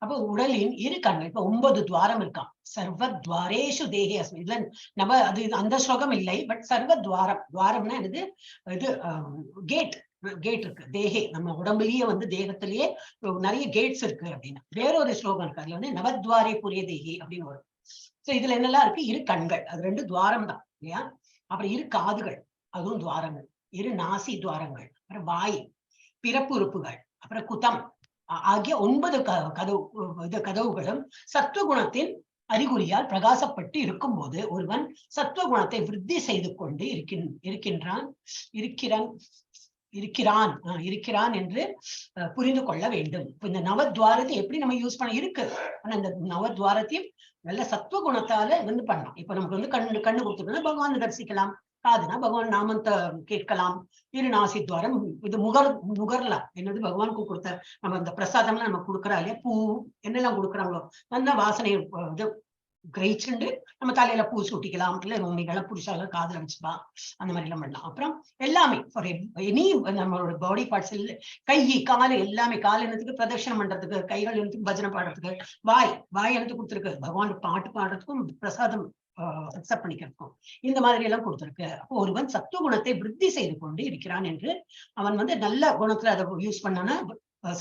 அப்போ உடலின் இரு கண்கள் இப்ப 9 துவாரம் இருக்கான். சர்வ துவாரேஷு தேகே அஸ்மி. இதுல நம்ம அது அந்த ஸ்லோகம் இல்லை, பட் சர்வ துவாரம், துவாரம்னா இது இது கேட் இருக்கு தேகே, நம்ம உடம்புலயே வந்து தேகத்திலேயே நிறைய கேட்ஸ் இருக்கு அப்படின்னா. வேறொரு ஸ்லோகம் இருக்கு, அதுல வந்து நவத்வாரே புரிய தேகி அப்படின்னு வரும். சோ இதுல என்னெல்லாம் இருக்கு, இரு கண்கள் அது 2 துவாரம் தான் இல்லையா. அப்புறம் இரு காதுகள் அதுவும் துவாரங்கள், இரு நாசி துவாரங்கள், அப்புறம் வாய், பிறப்பு உறுப்புகள், அப்புறம் குதம் ஆகிய 9 கதவுகளும் சத்துவகுணத்தின் அறிகுறியால் பிரகாசப்பட்டு இருக்கும் போது ஒருவன் சத்துவகுணத்தை விருத்தி செய்து கொண்டு இருக்கிறான் என்று புரிந்து கொள்ள வேண்டும். இப்ப இந்த நவத்வாரத்தை எப்படி நம்ம யூஸ் பண்ண இருக்கு, ஆனா இந்த நவத்வாரத்தையும் நல்ல சத்துவகுணத்தால வந்து பண்ணலாம். இப்ப நமக்கு வந்து கண்ணு கொடுத்துருக்கோம்னா பகவான் தரிசிக்கலாம், காதுனா பகவான் நாமத்தை கேட்கலாம், இரு நாசி துவாரம் இது முகர்லாம் என்னது பகவானுக்கு கொடுத்த நம்ம இந்த பிரசாதம்லாம் நம்ம கொடுக்குறா இல்லையா, பூ என்னெல்லாம் கொடுக்குறாங்களோ நல்ல வாசனை இது கிரகிச்சுண்டு நம்ம தலையில பூ சூட்டிக்கலாம், இல்ல உண்மைகளாம் புருஷால காதுல வச்சுப்பா, அந்த மாதிரி எல்லாம் பண்ணலாம். அப்புறம் எல்லாமே ஃபார் எனி நம்மளோட பாடி பார்ட்ஸ் கை காலு எல்லாமே, கால் என்னத்துக்கு பிரதட்சணம் பண்றதுக்கு, கைகள் என்னத்துக்கு பஜனை பாடுறதுக்கு, வாய் என்னத்துக்கு கொடுத்துருக்கு பகவான் பாட்டு பாடுறதுக்கும் பிரசாதம் அக்செப்ட் பண்ணிக்கிறதுக்கும், இந்த மாதிரி எல்லாம் கொடுத்திருக்கு. அப்போ ஒருவன் சத்துவ குணத்தை விருத்தி செய்து கொண்டு இருக்கிறான் என்று, அவன் வந்து நல்ல குணத்துல அதை யூஸ் பண்ணானா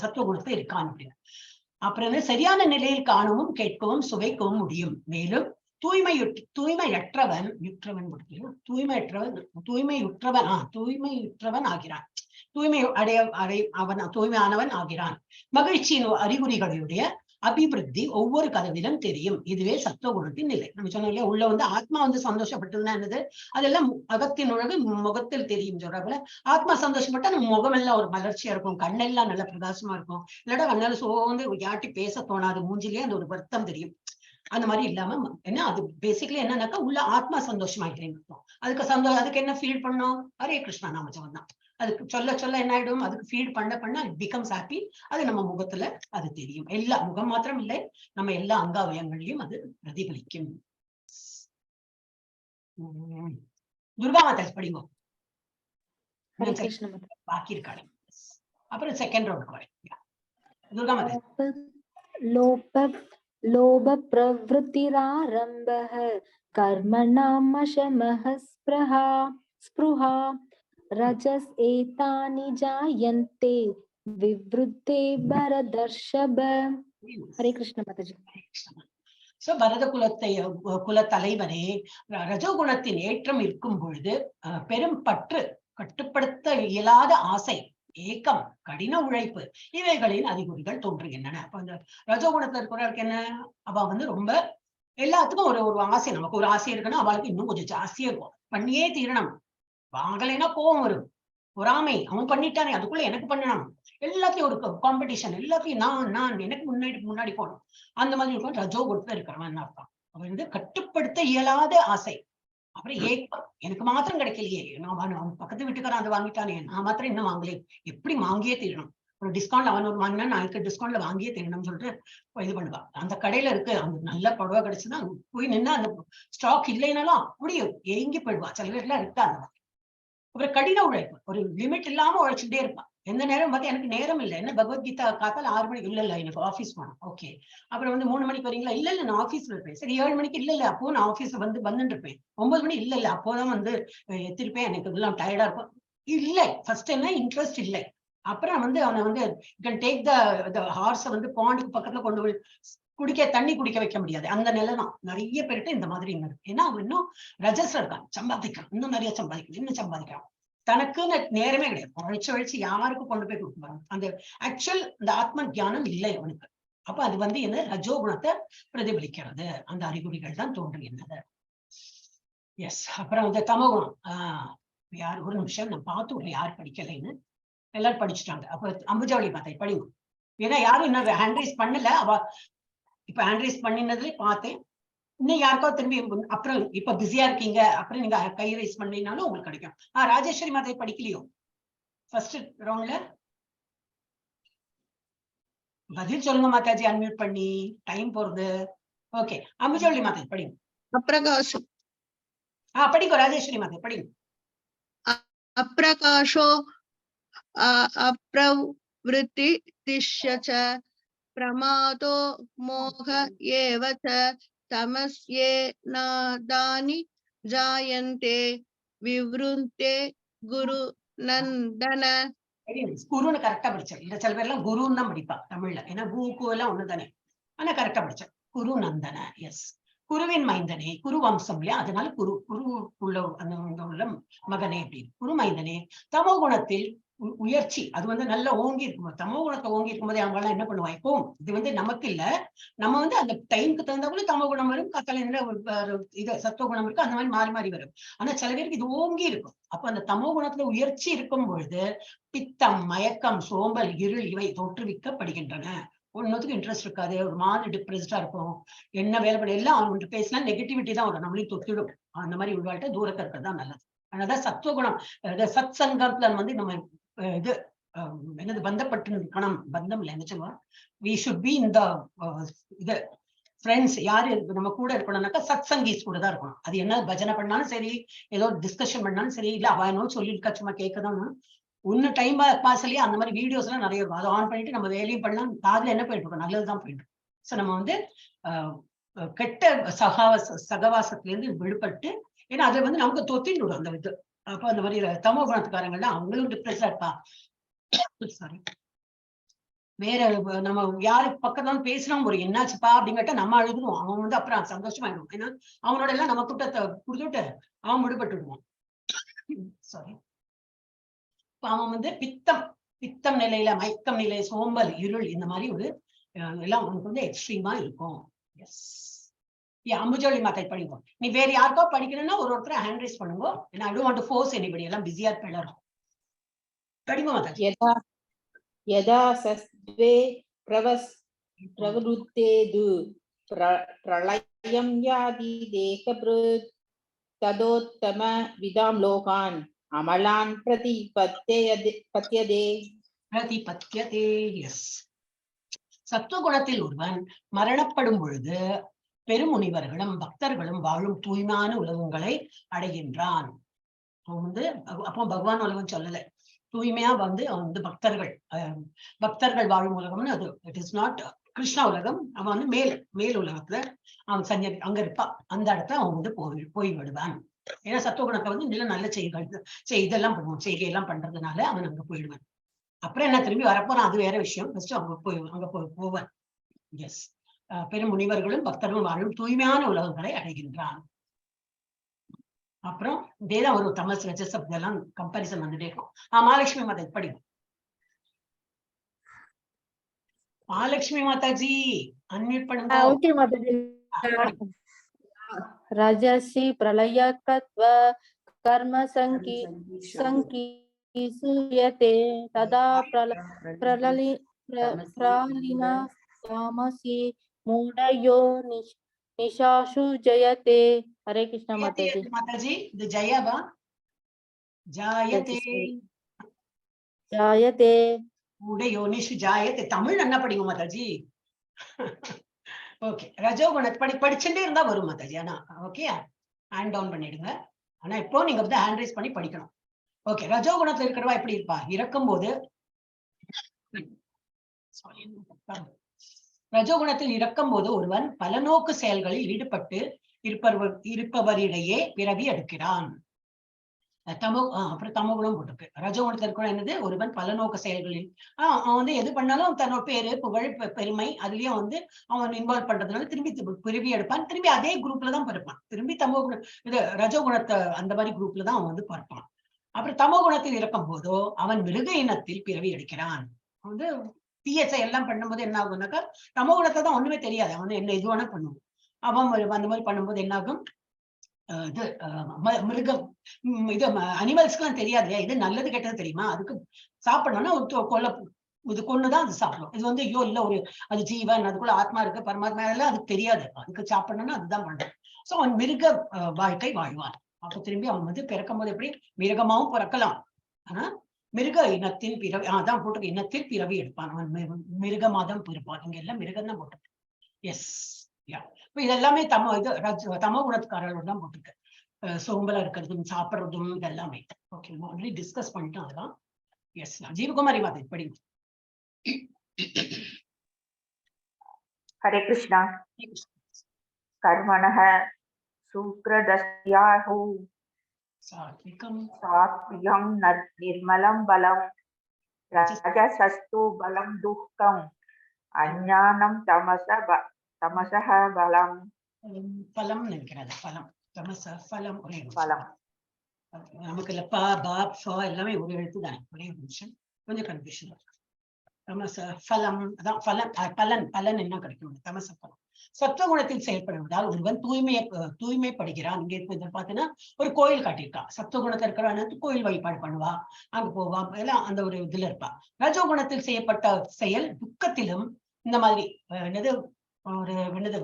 சத்துவ குணத்துல இருக்கான் அப்படின்னு. அப்புறம் சரியான நிலையில் காணவும் கேட்கவும் சுவைக்கவும் முடியும். மேலும் தூய்மையுற்றவன் ஆகிறான், தூய்மையானவன் ஆகிறான். மகிழ்ச்சியின் அறிகுறிகளுடைய அபிவிருத்தி ஒவ்வொரு கதவிலும் தெரியும். இதுவே சத்துவ குணத்தின் நிலை. நம்ம சொன்னோம் இல்லையா, உள்ள வந்து ஆத்மா வந்து சந்தோஷப்பட்டதுன்னா என்னது, அதெல்லாம் அகத்தின் உலகு முகத்தில் தெரியும் சொல்றாப்புல. ஆத்மா சந்தோஷப்பட்டா நம்ம முகம் எல்லாம் ஒரு மலர்ச்சியா இருக்கும், கண்ணெல்லாம் நல்ல பிரகாசமா இருக்கும், இல்லாட்டா கண்ணால சோர்ந்து யாட்டி பேச தோணாது, மூஞ்சிலேயே அந்த ஒரு வருத்தம் தெரியும். அந்த மாதிரி இல்லாம என்ன அது பேசிக்கலி என்னன்னாக்கா உள்ள ஆத்மா சந்தோஷமாயிக்கிறேன்னு இருக்கும். அதுக்கு என்ன ஃபீல் பண்ணோம், ஹரே கிருஷ்ணா நாம ஜபம். அதுக்கு சொல்ல என்ன ஆயிடும், அதுக்கு ஃபீட் பண்ண இட் பிகம்ஸ் ஹாப்பி. அது நம்ம முகத்துல அது தெரியும். எல்லா முகம் மாத்திரம் இல்லை, நம்ம எல்லா அங்காவயங்கள்லயும் அது பிரதிபலிக்கும். துர்கா மாதா படிங்க, பாக்கி இருக்காரு. அப்புறம் செகண்ட் ரவுண்ட் வரேன். துர்கா மாதா. लोभ प्रवृत्तिरारम्भः कर्मणाम् अशमः स्पृहा रजस् एतानि जायन्ते विवृद्धे भरदर्षभ. हरे कृष्ण माताजी. சோ பரத குலத்தலைவனே, ரஜோகுணத்தின் ஏற்றம் இருக்கும் பொழுது பெரும் பற்று, கட்டுப்படுத்த இயலாத ஆசை, ஏக்கம், கடின உழைப்பு இவைகளின் அறிகுறிகள் தோன்றுகின்றன. அப்ப இந்த ரஜோகுணத்துல இருக்கிறவர்களுக்கு என்ன, அவ வந்து ரொம்ப எல்லாத்துக்கும் ஒரு ஆசை, நமக்கு ஒரு ஆசை இருக்குன்னா அவளுக்கு இன்னும் கொஞ்சம் ஜாஸ்தியா இருக்கும், பண்ணியே தீரணும், வாங்கலைன்னா கோபம் வரும், பொறாமை, அவன் பண்ணிட்டானே அதுக்குள்ள எனக்கு பண்ணணும், எல்லாத்தையும் ஒரு காம்படிஷன், எல்லாத்தையும் நான் எனக்கு முன்னாடி போகணும், அந்த மாதிரி இருக்கும். ரஜோகுணத்துல இருக்கிறவன் அர்த்தம். அவன் வந்து கட்டுப்படுத்த இயலாத ஆசை, அப்புறம் ஏக்கம், எனக்கு மாத்திரம் கிடைக்கலையே, அவன் பக்கத்து வீட்டுக்காரன் அதை வாங்கிட்டானே, நான் மாத்திரம் இன்னும் வாங்கலையே, எப்படி வாங்கியே தீரணும், ஒரு டிஸ்கவுண்ட் அவன் ஒரு வாங்கினா நான் டிஸ்கவுண்ட்ல வாங்கியே தீரணும்னு சொல்லிட்டு இது பண்ணுவான். அந்த கடையில இருக்கு அந்த நல்ல புடவை கிடைச்சுன்னா போய் நின்னா அந்த ஸ்டாக் இல்லைனாலும் அப்படியே ஏங்கி போயிடுவா. சில பேர்லாம் இருக்கா அந்த மாதிரி. அப்புறம் கடின உழைப்பு, ஒரு லிமிட் இல்லாம உழைச்சுட்டே இருப்பான். எந்த நேரம் பார்த்தா எனக்கு நேரம் இல்லை, என்ன பகவத்கீதா காத்தால 6 மணிக்கு இல்ல எனக்கு ஆஃபீஸ் போனோம், ஓகே. அப்புறம் வந்து 3 மணிக்கு வரீங்களா, இல்ல நான் ஆஃபீஸ்ல இருப்பேன், சரி 7 மணிக்கு இல்ல அப்போ நான் ஆஃபீஸ்ல வந்துட்டு இருப்பேன், 9 மணி இல்ல அப்போதான் வந்து எத்திருப்பேன், எனக்கு இதெல்லாம் டயர்டா இருக்கும். இல்லை, ஃபர்ஸ்ட் என்ன இன்ட்ரெஸ்ட் இல்லை. அப்புறம் வந்து அவனை வந்து டேக் த ஹார்ஸை வந்து பாண்டுக்கு பக்கத்துல கொண்டு போய் தண்ணி குடிக்க வைக்க முடியாது, அந்த நிலைதான் நிறைய பேர்கிட்ட இந்த மாதிரி இருக்கு. ஏன்னா அவன் இன்னும் ரஜஸ்ல இருக்கான், சம்பாதிக்கிறான், இன்னும் நிறைய சம்பாதிக்கணும், இன்னும் சம்பாதிக்கிறான், தனக்குன்னு நேரமே கிடையாது, உழைச்சு யாருக்கு கொண்டு போய் கொடுப்பாங்க. அந்த ஆக்சுவல் இந்த ஆத்ம தியானம் இல்லை அவனுக்கு. அப்ப அது வந்து என்ன, ரஜோகுணத்தை பிரதிபலிக்கிறது, அந்த அறிகுறிகள் தான் தோன்றுகின்றது. எஸ். அப்புறம் இந்த தமோகுணம், யார் ஒரு நிமிஷம் நான் பார்த்து யார் படிக்கலைன்னு, எல்லாரும் படிச்சுட்டாங்க. அப்ப அம்புஜாவளி பார்த்தேன் படிங்க, ஏன்னா யாரும் இன்னும் ஹேண்ட் ரைஸ் பண்ணல, அவ இப்ப ஹேண்ட் ரைஸ் பண்ணினதுல பார்த்தேன், இன்னும் யாருக்காவது திரும்பி அப்புறம் இப்ப பிஸியா இருக்கீங்க, அப்புறம் நீங்க கை ரைஸ் பண்ணீங்கனாலும் உங்களுக்கு கிடைக்கும். ராஜேஸ்வரி மாதை படிக்கலையோ ஃபர்ஸ்ட் ரவுண்ட்ல? பதில் சொல்லுங்க மாதாஜி, அன்மியூட் பண்ணி, டைம் போறது. ஓகே, அம்புஜாவளி மாதை படிங்க. அப்பிரகாசம். படிங்க ராஜேஸ்வரி மாதை படிங்க. अप्रकाशो अप्रवृत्ति तिष्यच प्रमादो मोह एव च तमस्येनादानि जायन्ते विवृन्ते गुरु नन्दन. குருன்னு கரெக்டா படிச்சேன். இல்ல சில பேர்லாம் குருன்னு தான் படிப்பா தமிழ்ல. ஏன்னா கூக்கு எல்லாம் ஒண்ணுதானே. ஆனா கரெக்டா படிச்சேன். குரு நந்தன. எஸ், குருவின் மைந்தனே, குரு வம்சம் இல்லையா, அதனால குரு குரு உள்ள அந்த உள்ள மகனே அப்படின்னு. குரு மைந்தனே, தமோ குணத்தில் உயர்ச்சி அது வந்து நல்லா ஓங்கி இருக்கும். தமோ குணத்தை ஓங்கி இருக்கும்போதே அவங்களாம் என்ன பண்ணுவா, இப்போ இது வந்து நமக்கு இல்ல, நம்ம வந்து அந்த டைமுக்கு தகுந்த போல தமோ குணம் வரும், கத்தல இது சத்துவ குணம் இருக்கு, அந்த மாதிரி மாறி மாறி வரும். ஆனா சில பேருக்கு இது ஓங்கி இருக்கும். அப்ப அந்த தமோ குணத்துல உயர்ச்சி இருக்கும் பொழுது பித்தம், மயக்கம், சோம்பல், இருள் இவை தோற்றுவிக்கப்படுகின்றன. ஒன்னுத்துக்கு இன்ட்ரெஸ்ட் இருக்காது, ஒரு மாதிரி டிப்ரெஸ்டா இருக்கும், என்ன வேலை பண்ண எல்லாம் அவங்கள்ட்ட பேசினா நெகட்டிவிட்டி தான் வரும், நம்மளையும் தொத்திடும். அந்த மாதிரி உள்வாழ்கிட்ட தூரத்தை இருக்கிறது தான் நல்லது. அதனால சத்துவகுணம் சத் சங்கத்துல வந்து நம்ம இது என்னது பந்தப்பட்டு இருக்கணும், பந்தம் இல்லை என்ன சொல்லுவா, வி ஷுட் பி இந்த இது ஃப்ரெண்ட்ஸ் யாரு நம்ம கூட இருக்கணும்னாக்கா சத் சங்கீஸ் கூட தான் இருக்கணும். அது என்ன பஜனை பண்ணாலும் சரி, ஏதோ டிஸ்கஷன் பண்ணாலும் சரி, இல்ல அவ என்னோ சொல்லியிருக்கா சும்மா கேட்கதான் ஒன்னு டைம் பாஸ் இல்லையா, அந்த மாதிரி வீடியோஸ் எல்லாம் நிறைய இருக்கும். அதை ஆன் பண்ணிட்டு நம்ம வேலையும் பண்ணலாம், காதுல என்ன போயிட்டு இருக்கோம், நல்லதுதான் போயிட்டு இருக்கும். சோ நம்ம வந்து கெட்ட சகவாசத்துல இருந்து விடுபட்டு, ஏன்னா அது வந்து நமக்கு தொத்தின்னு அந்த இது. அப்ப அந்த மாதிரி தமோ குணத்துக்காரங்கள்லாம் அவங்களும் டிப்ரெஸ்டா இருப்பா. சாரி, வேற நம்ம யாருக்கு பக்கத்துல பேசுறோம், ஒரு என்னாச்சுப்பா அப்படின்னு கேட்டா நம்ம அழுதுருவோம், அவன் வந்து அப்புறம் சந்தோஷமாயிடுவோம். ஏன்னா அவனோட எல்லாம் நம்ம கூட்டத்தை கொடுத்துட்டு அவன் விடுபட்டுடுவான். சாரி, அவன் வந்து பித்தம் நிலையில, மயக்கம் நிலை, சோம்பல், இருள், இந்த மாதிரி ஒரு எல்லாம் அவனுக்கு வந்து எக்ஸ்ட்ரீமா இருக்கும். எஸ், அம்புஜோலி மாத்தை படிப்போம். நீ வேற யாருக்கோ படிக்கணும்னா ஒருத்தரை ஹேண்ட் ரைஸ் பண்ணுங்க. I don't want to force anybody, எல்லாம் பிஸியா இருப்பேன். படிப்போம் மாதா. यदा सस्त्वे प्रवृत्तेदु प्रलयं यादि देहभृत् तदोत्तम विदां लोकान् अमलान् प्रतिपत्यते. எஸ், சத்துவ குணத்தில் ஒருவன் மரணப்படும் பொழுது பெருமுனிவர்களும் பக்தர்களும் வாழும் தூய்மையான உலகங்களை அடைகின்றான். அவன் வந்து அப்போ பகவான் உலகம் சொல்லல, தூய்மையா வந்து அவன் வந்து பக்தர்கள் வாழும் உலகம்னு அது. இட் இஸ் நாட் கிருஷ்ணா உலகம். அவன் வந்து மேல் உலகத்துல அவன் அங்க இருப்பான். அந்த இடத்துல அவன் வந்து போய் விடுவான். ஏன்னா சத்துவ குணத்தை வந்து நல்ல இதெல்லாம் பண்ணுவான், செய்கையெல்லாம் பண்றதுனால அவன் அங்க போயிடுவான். அப்புறம் என்ன திரும்பி வரப்போறான், அது வேற விஷயம். ஃபர்ஸ்ட் அங்க போவான். எஸ், பெரும் முனிவர்களும் பக்தர்களும் வாழும் தூய்மையான உலகங்களை அடைகின்றான். அப்புறம் இதேதான் ஒரு தமஸ் ரஜஸ் இதெல்லாம் கம்பாரிசன் வந்துட்டே இருக்கும். மகாலட்சுமி மாதா படிக்கும். மகாலட்சுமி மாதாஜி அன்மியூட் பண்ணுங்க. ஓகே மாதாஜி. ரஜசி பிரளயகத்வ கர்ம சங்கீசூயதே ததா பிரலினா தாமசி மூடயோ நிஷாசு ஜயதே. ஹரே கிருஷ்ணா மாதாஜி. மாதாஜி இது ஜயபா ஜாயதே மூடயோ நிஷு ஜாயதே. தமிழ் என்ன படிங்க மாதாஜி. ஓகே, ரஜோகுணத்தை படிச்சுட்டே இருந்தா வரும் மாதாஜி. ஆனா ஓகே, ஹேண்ட் டவுன் பண்ணிடுங்க. ஆனா இப்போ நீங்க வந்து ஹேண்ட் ரைஸ் பண்ணி படிக்கணும். ஓகே, ரஜோகுணத்துல இருக்கிறவா எப்படி இருப்பா, இறக்கும் போது ரஜோகுணத்தில் இறக்கும் போது ஒருவன் பலநோக்கு செயல்களில் ஈடுபட்டு இருப்பவரிடையே பிறவி எடுக்கிறான். அப்புறம் தமோகுணம் போட்டிருக்கு. ரஜோகுணத்துல இருக்கிற என்னது, ஒருவன் பலநோக்கு செயல்களில் அவன் வந்து எது பண்ணாலும் தன்னோட பேரு, புகழ், பெருமை அதுலயும் வந்து அவன் இன்வால்வ் பண்றதுனால திரும்பி பிறவி எடுப்பான். திரும்பி அதே குரூப்ல தான் பிறப்பான். திரும்பி தமோகுணம் இது ரஜோகுணத்தை அந்த மாதிரி குரூப்ல தான் அவன் வந்து பிறப்பான். அப்புறம் தமோகுணத்தில் இருக்கும் போதோ அவன் மிருக இனத்தில் பிறவி எடுக்கிறான். வந்து பிஎஸ்ஐ எல்லாம் பண்ணும்போது என்ன ஆகும்னாக்கா, தமோகுணத்தை தான் ஒண்ணுமே தெரியாது, அவன் என்ன இது வேணா பண்ணுவான். அவன் அந்த மாதிரி பண்ணும்போது என்ன ஆகும், இது மிருகம் இது அனிமல்ஸ்க்கு எல்லாம் தெரியாது, இது நல்லது கெட்டது தெரியுமா, அதுக்கு சாப்பிடணும்னா இது கொண்டுதான் அது சாப்பிடும். இது வந்து ஐயோ இல்ல ஒரு அது ஜீவன், அதுக்குள்ள ஆத்மா இருக்கு, பரமாத்மா எல்லாம் அதுக்கு தெரியாது, அதுக்கு சாப்பிடணும்னா அதுதான் பண்ணும். சோ அவன் மிருக வாழ்க்கை வாழ்வான். அப்ப திரும்பி அவன் வந்து பிறக்கும் போது எப்படி மிருகமாவும் பிறக்கலாம், ஆனா மிருக இனத்தின் பிறவி அதான் போட்டு இனத்தில் பிறவி எடுப்பான். அவன் மிருகமாதான் பிறப்பான். இங்க எல்லாம் மிருகம் தான் போட்டிருக்கு. எஸ், யா, இப்ப இதெல்லாமே தமோ குணத்துக்காரர்கள் தான் போட்டிருக்கு. சோம்பலா இருக்கிறதும் சாப்பிடுறதும் இதெல்லாமே. ஓகே, ஆல்ரெடி டிஸ்கஸ் பண்ணிட்டோம் அதெல்லாம். எஸ், ஜீவகுமாரி மாதா படிங்க. हरे कृष्णा। कर्मणः सुकृतस्याहु सात्विकं निर्मलं बलं रजसस्तु बलं दुःखम् अज्ञानं तमसः बलं फलं நினைக்கிறது. ஃபலம் தமச ஃபலம் ஒரே बलं நமக்கு இல்ல ப ப ஃப எல்லாமே ஒரு எழுத்து தானே. ஒரே நிமிஷம், கொஞ்சம் கன்ஃபியூஷன் இருக்கு. தமச ஃபலம் அதான் பலன். பலன் பலன் என்ன கிடைக்கும்? தமச பலம். சத்துவகுணத்தில் செயல்படுவதால் ஒருவன் தூய்மைப்படுகிறான். இங்க இதை பார்த்தீங்கன்னா ஒரு கோயில் காட்டியிருக்கான். சத்துவகுணத்தில் இருக்கிறவன் கோயில் வழிபாடு பண்ணுவா, அங்க போவா, எல்லாம் அந்த ஒரு இதுல இருப்பா. ரஜோகுணத்தில் செய்யப்பட்ட செயல் துக்கத்திலும் இந்த மாதிரி என்னது ஒரு என்னது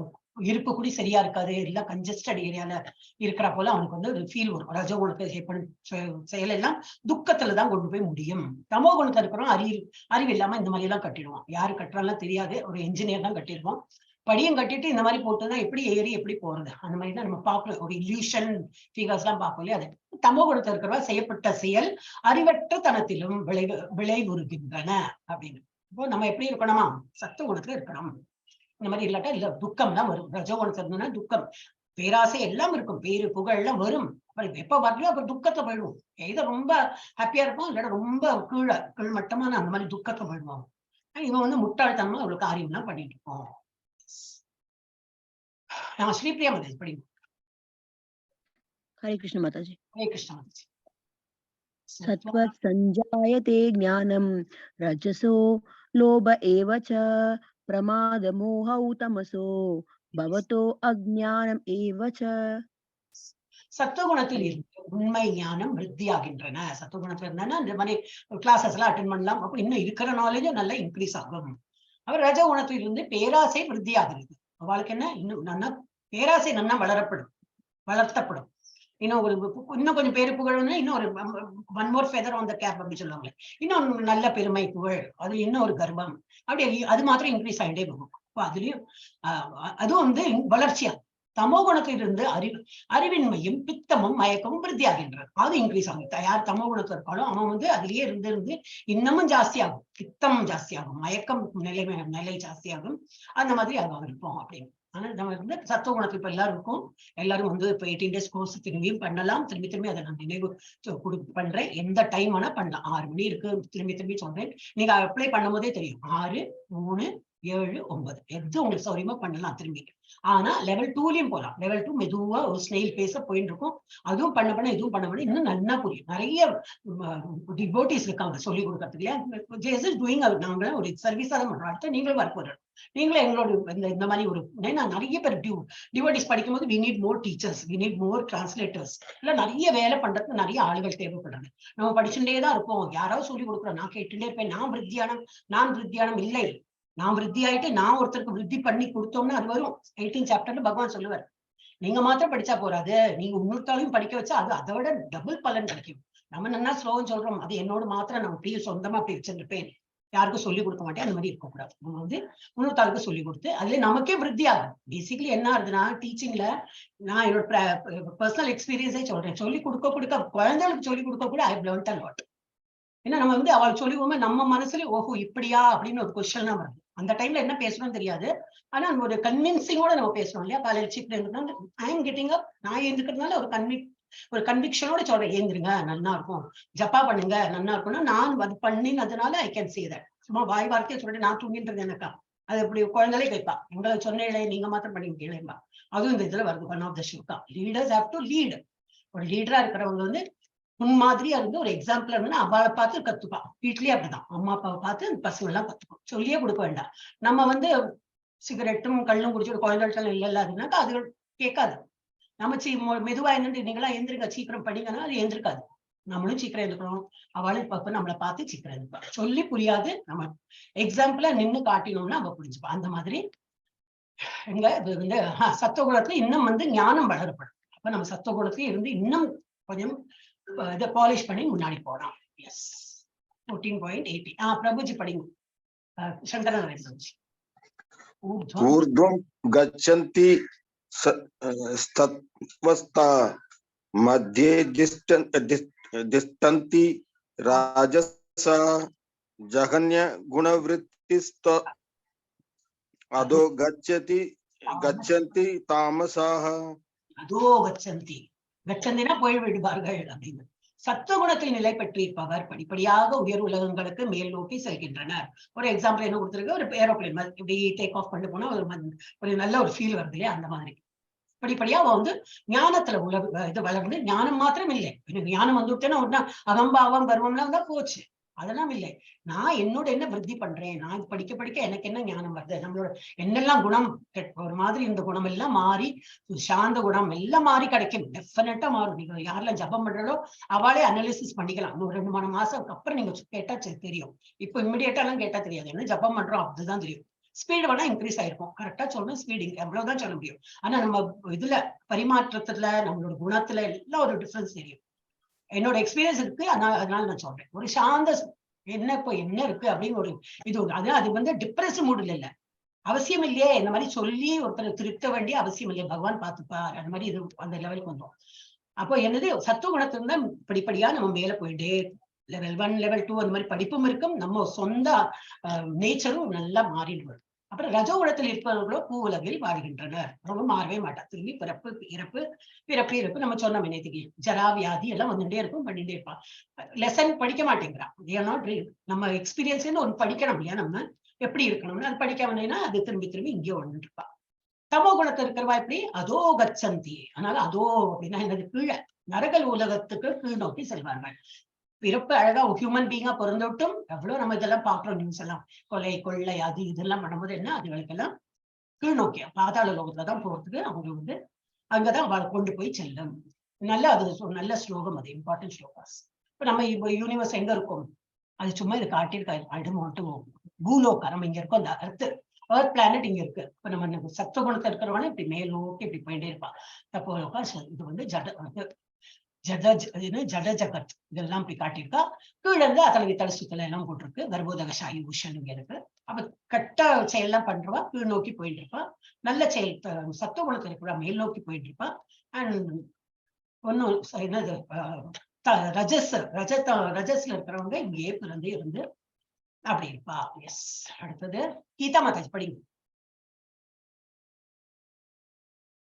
இருப்பு கூடி சரியா இருக்காது, எல்லாம் கன்ஜஸ்டட் ஏரியால இருக்கிற போல அவனுக்கு வந்து ஒரு ஃபீல் வரும். ரஜோகுணத்தில் செய்யப்படும் செயல் எல்லாம் துக்கத்துலதான் கொண்டு போய் முடியும். தமோ குணத்துல இருக்கிறோம் அறிவு இல்லாம இந்த மாதிரி எல்லாம் கட்டிடுவோம். யாரு கட்டுறாலும் தெரியாது, ஒரு என்ஜினியர் தான் கட்டிடுவோம். படியும் கட்டிட்டு இந்த மாதிரி போட்டுதான் எப்படி ஏறி எப்படி போறது, அந்த மாதிரி தான் நம்ம பார்க்கணும். ஒரு இல்யூஷன் ஃபிகர்ஸ் எல்லாம் பார்க்கல. அது தமோ குணத்துல இருக்கிறவா செய்யப்பட்ட செயல் அறிவற்ற தனத்திலும் விளைவுறுகின்றன அப்படின்னு. இப்போ நம்ம எப்படி இருக்கணுமா? சத்துவ குணத்துல இருக்கணும். இந்த மாதிரி இல்லாட்டா இல்ல துக்கம் தான் வரும். ரஜோகுணத்துல இருந்தோம்னா துக்கம், பேராசை எல்லாம் இருக்கும், பேரு புகழ் எல்லாம் வரும். அப்புறம் எப்ப வரலையோ அப்ப துக்கத்தை போயிடுவோம். இதை ரொம்ப ஹாப்பியா இருக்கும், இல்லைன்னா ரொம்ப கீழ்மட்டமான அந்த மாதிரி துக்கத்தை போயிடுவோம். இவன் வந்து முட்டாள்தனமா அவளுக்கு காரியம்லாம் பண்ணிட்டு இருக்கோம். நான் ஸ்ரீபிரியா மாதாஜி படிங்க. हरे कृष्ण माताजी। हरे कृष्ण माताजी। सत्त्वात् संजायते ज्ञानं रजसो लोभ एव च प्रमादमोहौ तमसो भवतो अज्ञाனம் एव च। சத்துவகுணத்தில் இருந்து உண்மை ஞானம் விருத்தியாகின்றன. சத்துவகுணத்துல இருந்தா இந்த மாதிரி கிளாஸஸ் எல்லாம் அட்டென்ட் பண்ணலாம். அப்ப இன்னும் இருக்கிற நாலேஜும் நல்லா இன்க்ரீஸ் ஆகும். அவர் ரஜகுணத்தில் இருந்து பேராசை விருத்தியாகிறது. அவளுக்கு என்ன, இன்னும் நல்லா பேராசை நல்லா வளர்த்தப்படும். இன்னும் கொஞ்சம் பேரு புகழ்னா இன்னும் ஒரு one more feather on the cap அப்படி சொல்லுவாங்க. இன்னும் நல்ல பெருமை புகழ், அது இன்னும் ஒரு கர்வம், அப்படி அது மாத்திரம் இன்க்ரீஸ் ஆகிட்டே போகும். அதுலயும் அதுவும் வந்து வளர்ச்சியா. தமோ குணத்திலிருந்து அறிவின்மையும் பித்தமும் மயக்கமும் விருத்தியாகின்றது. அது இன்க்ரீஸ் ஆகும். யார் தமோ குணத்துல இருக்காலும் அவன் வந்து அதுலயே இருந்து இன்னமும் ஜாஸ்தியாகும். பித்தம் ஜாஸ்தியாகும், மயக்கம் நிலை ஜாஸ்தியாகும். அந்த மாதிரி அவன் இருப்போம் அப்படின்னு. ஆனா நம்ம வந்து சத்துவ குணத்துல இப்ப எல்லாரும் வந்து இப்ப 18 days கோர்ஸ் திரும்பியும் பண்ணலாம். திரும்பி அதை நான் நினைவு பண்றேன். எந்த டைம் வேணா பண்ணலாம். 6 மணி இருக்கு, திரும்பி சொல்றேன். நீங்க அப்ளை பண்ணும் போதே தெரியும். 6, 3, 7, 9 எது உங்களுக்கு சௌரியமா பண்ணலாம் திரும்பி. ஆனா லெவல் 2லயும் போலாம். லெவல் 2 மெதுவா ஒரு ஸ்னெயில் பேஸ போயிட்டு இருக்கும். அதுவும் பண்ண இதுவும் பண்ண இன்னும் நல்லா புரியும். நிறைய டிவோட்டிஸ் இருக்காங்க சொல்லி கொடுக்கறதுக்கு. நாங்களும் ஒரு சர்வீஸா தான் பண்றோம். நீங்களும் ஒர்க் பண்ணணும். நீங்களும் எங்களோட இந்த மாதிரி ஒரு நிறைய பேர் டிவோட்டிஸ் படிக்கும்போது we need more teachers, we need more translators. இல்ல நிறைய வேலை பண்றதுக்கு நிறைய ஆளுகள் தேவைப்படுறாங்க. நம்ம படிச்சுட்டே தான் இருப்போம். யாராவது சொல்லி கொடுக்குறோம், நான் கேட்டுட்டே இருப்பேன். நான் விருத்தியானம் இல்லை. நான் விருத்தி ஆயிட்டு நான் ஒருத்தருக்கு விருத்தி பண்ணி கொடுத்தோம்னா அது வரும். 18th சாப்டர்ல பகவான் சொல்லுவார், நீங்க மாத்திரம் படிச்சா போறாது, நீங்க இன்னொருத்தாலையும் படிக்க வச்சா அது அதை விட டபுள் பலன் கிடைக்கும். நம்ம நல்லா ஸ்லோன்னு சொல்றோம், அது என்னோட மாத்திரம் நான் அப்படியே சொந்தமா அப்படி வச்சிருப்பேன், யாருக்கும் சொல்லிக் கொடுக்க மாட்டேன். அந்த மாதிரி இருக்கக்கூடாது. நம்ம வந்து இன்னொருத்தாளுக்கு சொல்லிக் கொடுத்து அதுல நமக்கே விருத்தி ஆகும். பேசிக்கலி என்ன ஆகுதுன்னா, டீச்சிங்ல நான் என்னோட பர்சனல் எக்ஸ்பீரியன்ஸே சொல்றேன். சொல்லிக் கொடுக்க குழந்தைகளுக்கு சொல்லிக் கொடுக்க கூட ஐ லேர்ன்ட் அ லாட். ஏன்னா நம்ம வந்து அவள் சொல்லிக்கோமே நம்ம மனசுல ஓஹோ இப்படியா அப்படின்னு ஒரு கொஸ்டின் தான் வருது. அந்த டைம்ல என்ன பேசணும்னு தெரியாது. ஆனா ஒரு கன்வின்சிங்கோட நம்ம பேசணும் இல்லையா? காலையில் சீக்கிரம் இருந்ததுனால ஐ எம் கெட்டிங் அப், நான் எழுந்துக்கிறதுனால ஒரு கன்விக்ஷனோட சொல்றேன், ஏந்திருங்க நல்லா இருக்கும், ஜப்பா பண்ணுங்க நல்லா இருக்கும்னா நான் அது பண்ணினதுனால ஐ கேன் சே தட். சும்மா வாய் வார்த்தையை சொல்லிட்டு நான் தூங்கின்றது எனக்கா? அது இப்படி குழந்தைகளே கேட்பா, எங்களை சொன்னேன் நீங்க மாத்திரம் பண்ணி கேளுப்பா. அதுவும் இந்த இதுல வருது. ஒன் ஆஃப் த ஷிவ்கா லீடர்ஸ் ஹேவ் டு லீட். ஒரு லீடரா இருக்கிறவங்க வந்து முன்மாதிரியா இருந்து ஒரு எக்ஸாம்பிளா இருந்து அவளை பார்த்து கத்துப்பா. வீட்லயே அப்படிதான், அம்மா அப்பாவை பார்த்து பசங்க எல்லாம் கத்துக்கும். சொல்லியே கொடுக்க வேண்டாம். நம்ம வந்து சிகரெட்டும் கள்ளும் குடிச்சு குழந்தைகள் இல்லைன்னாக்கா அது கேட்காது. நம்ம மெதுவா எழுந்து நீங்களா எந்திரிக்க சீக்கிரம் படிங்கன்னா அது எழுந்திருக்காது. நம்மளும் சீக்கிரம் எழுந்துக்கணும், அவளும் இப்ப நம்மளை பார்த்து சீக்கிரம் எழுந்துப்பா. சொல்லி புரியாது, நம்ம எக்ஸாம்பிளா நின்னு காட்டினோம்னா அவ புரிஞ்சுப்பா. அந்த மாதிரி எங்க இது வந்து சத்துவகுணத்துல இன்னும் வந்து ஞானம் வளரப்படும். அப்ப நம்ம சத்துவகுணத்துல இருந்து இன்னும் கொஞ்சம் இதை பாலிஷ் பண்ணி முன்னாடி போறோம். எஸ் 14.80. பிரபுஜி படிங்க. சங்கரநாராயண பிரபுஜி. ஊர்த்வம் கச்சந்தி சத்வஸ்தா मध्ये तिष्ठन्ति राजसा जघन्य गुणवृत्तिस्त अधो गच्छन्ति तामसाः அதோ கச்சந்தி. கச்சந்தினா போய் விடுவார்கள் அப்படின்னு. சத்துவ குணத்தில் நிலை பெற்றிருப்பவர் படிப்படியாக உயர் உலகங்களுக்கு மேல் நோக்கி செல்கின்றனர். ஒரு எக்ஸாம்பிள் என்ன கொடுத்திருக்கு, ஒரு ஏரோப்ளேன் இப்படி டேக் ஆஃப் பண்ணி போனா ஒரு நல்ல ஒரு ஃபீல் வருது இல்லையா, அந்த மாதிரி படிப்படியா அவ வந்து ஞானத்துல இது வளர்ந்து, ஞானம் மாத்திரம் இல்லை, ஞானம் வந்துட்டேன்னா உடனே அகம்பாவம் கர்வம்லாம் வந்தா போச்சு, அதெல்லாம் இல்லை. நான் என்னோட என்ன விருத்தி பண்றேன், நான் படிக்க படிக்க எனக்கு என்ன ஞானம் வருது, நம்மளோட என்னெல்லாம் குணம் ஒரு மாதிரி இந்த குணம் எல்லாம் மாறி சாந்த குணம் எல்லாம் மாறி கிடைக்கும், டெஃபினட்டா மாறும். நீங்க யாரெல்லாம் ஜபம் பண்றதோ அவளே அனாலிசிஸ் பண்ணிக்கலாம். ஒரு 2-3 மாசத்துக்கு அப்புறம் நீங்க கேட்டா தெரியும். இப்போ இமிடியேட்டா எல்லாம் கேட்டா தெரியாது, என்ன ஜபம் பண்றோம் அதுதான் தெரியும். ஸ்பீடு வேணா இன்க்ரீஸ் ஆயிருக்கும், கரெக்டா சொல்லணும், ஸ்பீடு எவ்வளவுதான் சொல்ல முடியும். ஆனா நம்ம இதுல பரிமாற்றத்துல நம்மளோட குணத்துல எல்லாம் ஒரு டிஃபரன்ஸ் தெரியும். என்னோட எக்ஸ்பீரியன்ஸ் இருக்கு, அதனால நான் சொல்றேன். ஒரு சாந்த என்ன இப்போ என்ன இருக்கு அப்படின்னு ஒரு இது அது வந்து டிப்ரெஸ் மூடுல இல்ல, அவசியம் இல்லையே இந்த மாதிரி சொல்லி ஒருத்தர் திருத்த வேண்டிய அவசியம் இல்லையே, பகவான் பார்த்துப்பார், அந்த மாதிரி இது அந்த லெவலுக்கு வந்தோம். அப்போ என்னது சத்துவ குணத்துல தான் படிப்படியா நம்ம மேல போயிட்டே level 1 level 2 அந்த மாதிரி படிப்பும் இருக்கும், நம்ம சொந்த நேச்சரும் நல்லா மாறிடுவோம். அப்புறம் ரஜோகுணத்தில் இருப்பவர்களோ பூ உலகில் வாழ்கின்றனர், ரொம்ப மாறவே மாட்டா, திரும்பி பிறப்பு இறப்பு பிறப்பு இறப்பு நம்ம சொன்ன நேற்றுக்கு ஜரா வியாதி எல்லாம் வந்துட்டே இருக்கும், பண்ணிட்டே இருப்பான். லெசன் படிக்க மாட்டேங்கிறான், நம்ம எக்ஸ்பீரியன்ஸ் ஒன்று படிக்கணும் இல்லையா, நம்ம எப்படி இருக்கணும்னு அது படிக்க வந்தீங்கன்னா அது திரும்பி இங்கே ஒன்று இருப்பா. தமோ குணத்துல இருக்கிறவா எப்படி அதோ கச்சந்தி, அதனால அதோ அப்படின்னா என்னது, கீழே நரகல் உலகத்துக்கு கீழ் நோக்கி செல்வார்கள். பிறப்பு அழகா ஹியூமன் பீங்கா பிறந்தோட்டும் எவ்வளவு நம்ம இதெல்லாம் பாக்குறோம், நியூஸ் எல்லாம் கொலை கொள்ளை அது இதெல்லாம் பண்ணும்போது என்ன, அதுகளுக்கெல்லாம் கீழ் நோக்கிய பாதாள லோகத்துலதான் போறதுக்கு அவங்க வந்து அங்கதான் அவளை கொண்டு போய் செல்லும். நல்ல அது நல்ல ஸ்லோகம், அது இம்பார்ட்டன்ட் ஸ்லோகாஸ். இப்ப நம்ம இப்போ யூனிவர்ஸ் எங்க இருக்கோம், அது சும்மா இது காட்டியிருக்காரு, அடுமோட்டும் பூலோகா நம்ம இங்க இருக்கோம், அந்த எர்த் பிளானட் இங்க இருக்கு. இப்ப நம்ம சத்துவ குணத்துல இருக்கிறவன இப்படி மேல் நோக்கி இப்படி போயிட்டே இருப்பான். தப்போலோகா இது வந்து ஜட ஜகத் இதெல்லாம் இப்படி காட்டியிருக்கா. கீழே இருந்து அத்தனை தலை சுத்தல எல்லாம் போட்டிருக்கு, கர்ப்போதக சாயி உஷன் இங்க இருக்கு. அப்ப கட்ட செயல்லாம் பண்றவா கீழ் நோக்கி போயிட்டு இருப்பா, நல்ல செயல் சத்துவ குணத்துல இருக்கிற மேல் நோக்கி போயிட்டு இருப்பா. அண்ட் ஒன்னும் என்னது ரஜஸ்ல இருக்கிறவங்க இங்கேயே பிறந்து இருந்து அப்படி இருப்பா. எஸ், அடுத்தது கீதா மாதாஜி படிங்க,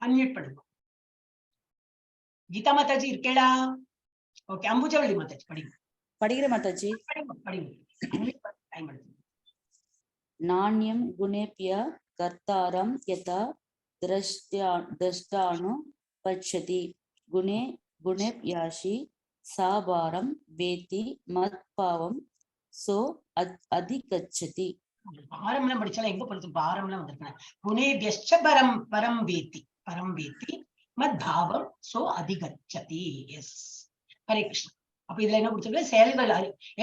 அன்மியூட் பண்ணுங்க. கீதா மாதாஜி இருக்கேடா? ஓகே, அம்புஜவள்ளி மாதாஜி படிங்க. படிக்கிற மாதாஜி. நாண்யம் குணேபிய கர்த்தாரம் யதா திரஷ்டானு பச்சதி குணே குணேப்யாஷி சாபாரம் வேதி மத்பாவம் சோ அதிகச்சதி. பாரம்லாம் படிச்சாலும் எங்க படிச்சு பாரம்லாம் வந்திருக்கேன். குணேபியஷ்ச பரம் வேதி மத்பாவம் சோ அதிகச்சதி. எஸ், ஹரே கிருஷ்ணா. அப்ப இதுல என்ன பிடிச்சிருக்கு, செயல்கள்